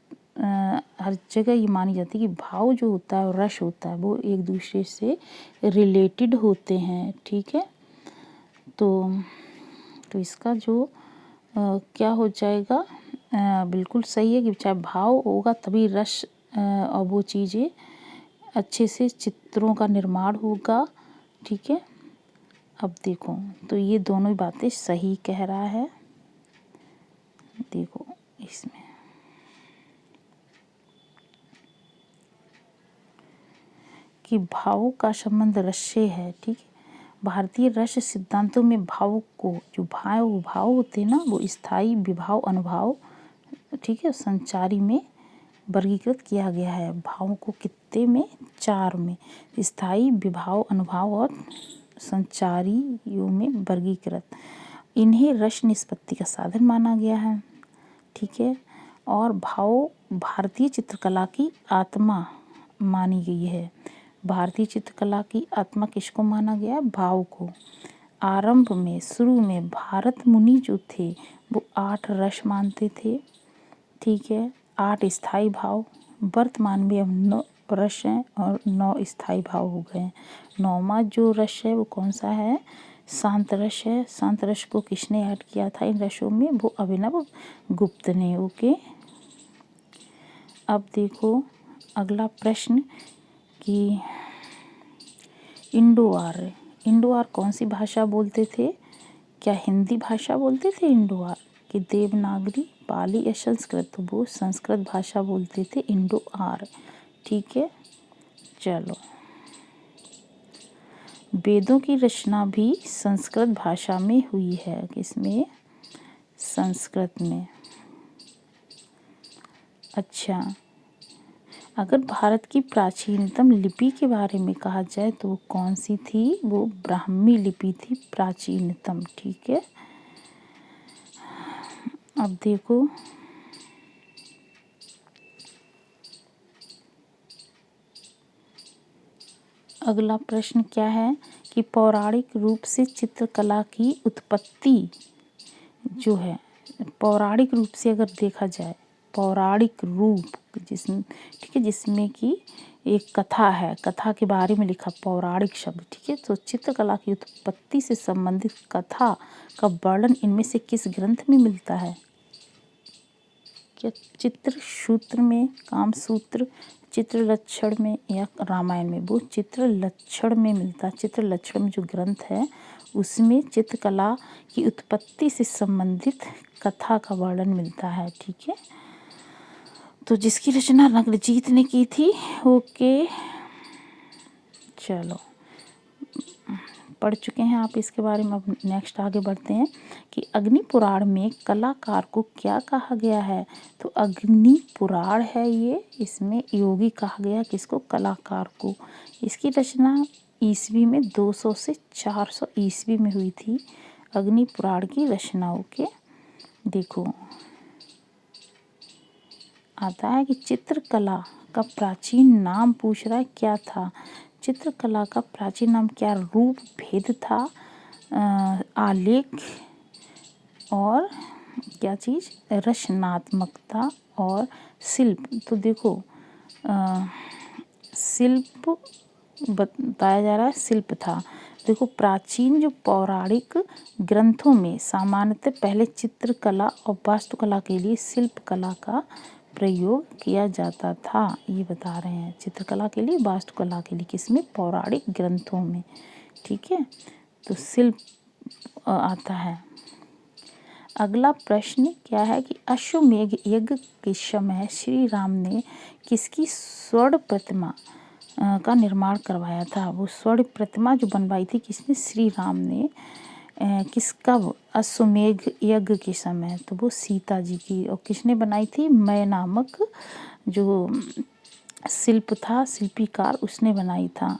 हर जगह ये मानी जाती है कि भाव जो होता है और रस होता है वो एक दूसरे से रिलेटेड होते हैं। ठीक है, तो इसका जो क्या हो जाएगा, बिल्कुल सही है कि चाहे भाव होगा तभी रस और वो चीज़ें अच्छे से चित्रों का निर्माण होगा। ठीक है, अब देखो तो ये दोनों ही बातें सही कह रहा है। देखो इसमें कि भावों का संबंध रस से है। ठीक है, भारतीय रस सिद्धांतों में भाव को, जो भाव होते हैं ना, वो स्थायी, विभाव, अनुभाव, ठीक है, संचारी में वर्गीकृत किया गया है। भावों को कितने में? 4 में, स्थायी, विभाव, अनुभाव और संचारियों में वर्गीकृत। इन्हें रस निष्पत्ति का साधन माना गया है। ठीक है, और भाव भारतीय चित्रकला की आत्मा मानी गई है। भारतीय चित्रकला की आत्मा किसको माना गया है? भाव को। आरंभ में, शुरू में भारत मुनि जो थे वो 8 रस मानते थे। ठीक है, 8 स्थायी भाव। वर्तमान में अब 9 रस हैं और 9 स्थायी भाव हो गए हैं। 9वां जो रस है वो कौन सा है? शांत रस है। शांत रस को किसने ऐड किया था इन रसों में? वो अभिनव गुप्त ने। ओके, अब देखो अगला प्रश्न कि इंडो आर्य कौन सी भाषा बोलते थे? क्या हिंदी भाषा बोलते थे इंडो आर्य, कि देवनागरी, पाली या संस्कृत? तो वो संस्कृत भाषा बोलते थे इंडो आर्य। ठीक है, चलो, वेदों की रचना भी संस्कृत भाषा में हुई है। किसमें? संस्कृत में। अच्छा, अगर भारत की प्राचीनतम लिपि के बारे में कहा जाए तो वो कौन सी थी? वो ब्राह्मी लिपि थी प्राचीनतम। ठीक है, अब देखो अगला प्रश्न क्या है कि पौराणिक रूप से चित्रकला की उत्पत्ति जो है, पौराणिक रूप से अगर देखा जाए, पौराणिक रूप जिसमें, ठीक है, जिसमें कि एक कथा है, कथा के बारे में लिखा पौराणिक शब्द। ठीक है, तो चित्रकला की उत्पत्ति से संबंधित कथा का वर्णन इनमें से किस ग्रंथ में मिलता है? क्या चित्रसूत्र में, कामसूत्र, चित्रलक्षण में या रामायण में? वो चित्रलक्षण में मिलता है। चित्रलक्षण में जो ग्रंथ है उसमें चित्रकला की उत्पत्ति से संबंधित कथा का वर्णन मिलता है। ठीक है, तो जिसकी रचना नग्नजीत ने की थी। ओके, चलो, पढ़ चुके हैं आप इसके बारे में। अब नेक्स्ट आगे बढ़ते हैं कि अग्नि पुराण में कलाकार को क्या कहा गया है? तो अग्नि पुराण है ये, इसमें योगी कहा गया किसको? कलाकार को। इसकी रचना ईस्वी में 200 से 400 ईस्वी में हुई थी, अग्नि पुराण की रचना। ओके, देखो आता है कि चित्रकला का प्राचीन नाम पूछ रहा है क्या था? चित्रकला का प्राचीन नाम क्या? रूप भेद था, आलेख और क्या चीज़? रचनात्मकता और शिल्प। तो देखो शिल्प बताया जा रहा है, शिल्प था। देखो प्राचीन जो पौराणिक ग्रंथों में सामान्यतः पहले चित्रकला और वास्तुकला के लिए शिल्पकला का प्रयोग किया जाता था, ये बता रहे हैं। चित्रकला के लिए, वास्तुकला के लिए, किसमें? पौराणिक ग्रंथों में। ठीक है, तो शिल्प आता है। अगला प्रश्न क्या है कि अश्वमेध यज्ञ के समय श्री राम ने किसकी स्वर्ण प्रतिमा का निर्माण करवाया था? वो स्वर्ण प्रतिमा जो बनवाई थी किसने? श्री राम ने। किसका? अश्वमेध यज्ञ के समय। तो वो सीता जी की। और किसने बनाई थी? मय नामक जो शिल्प था, शिल्पीकार, उसने बनाई था।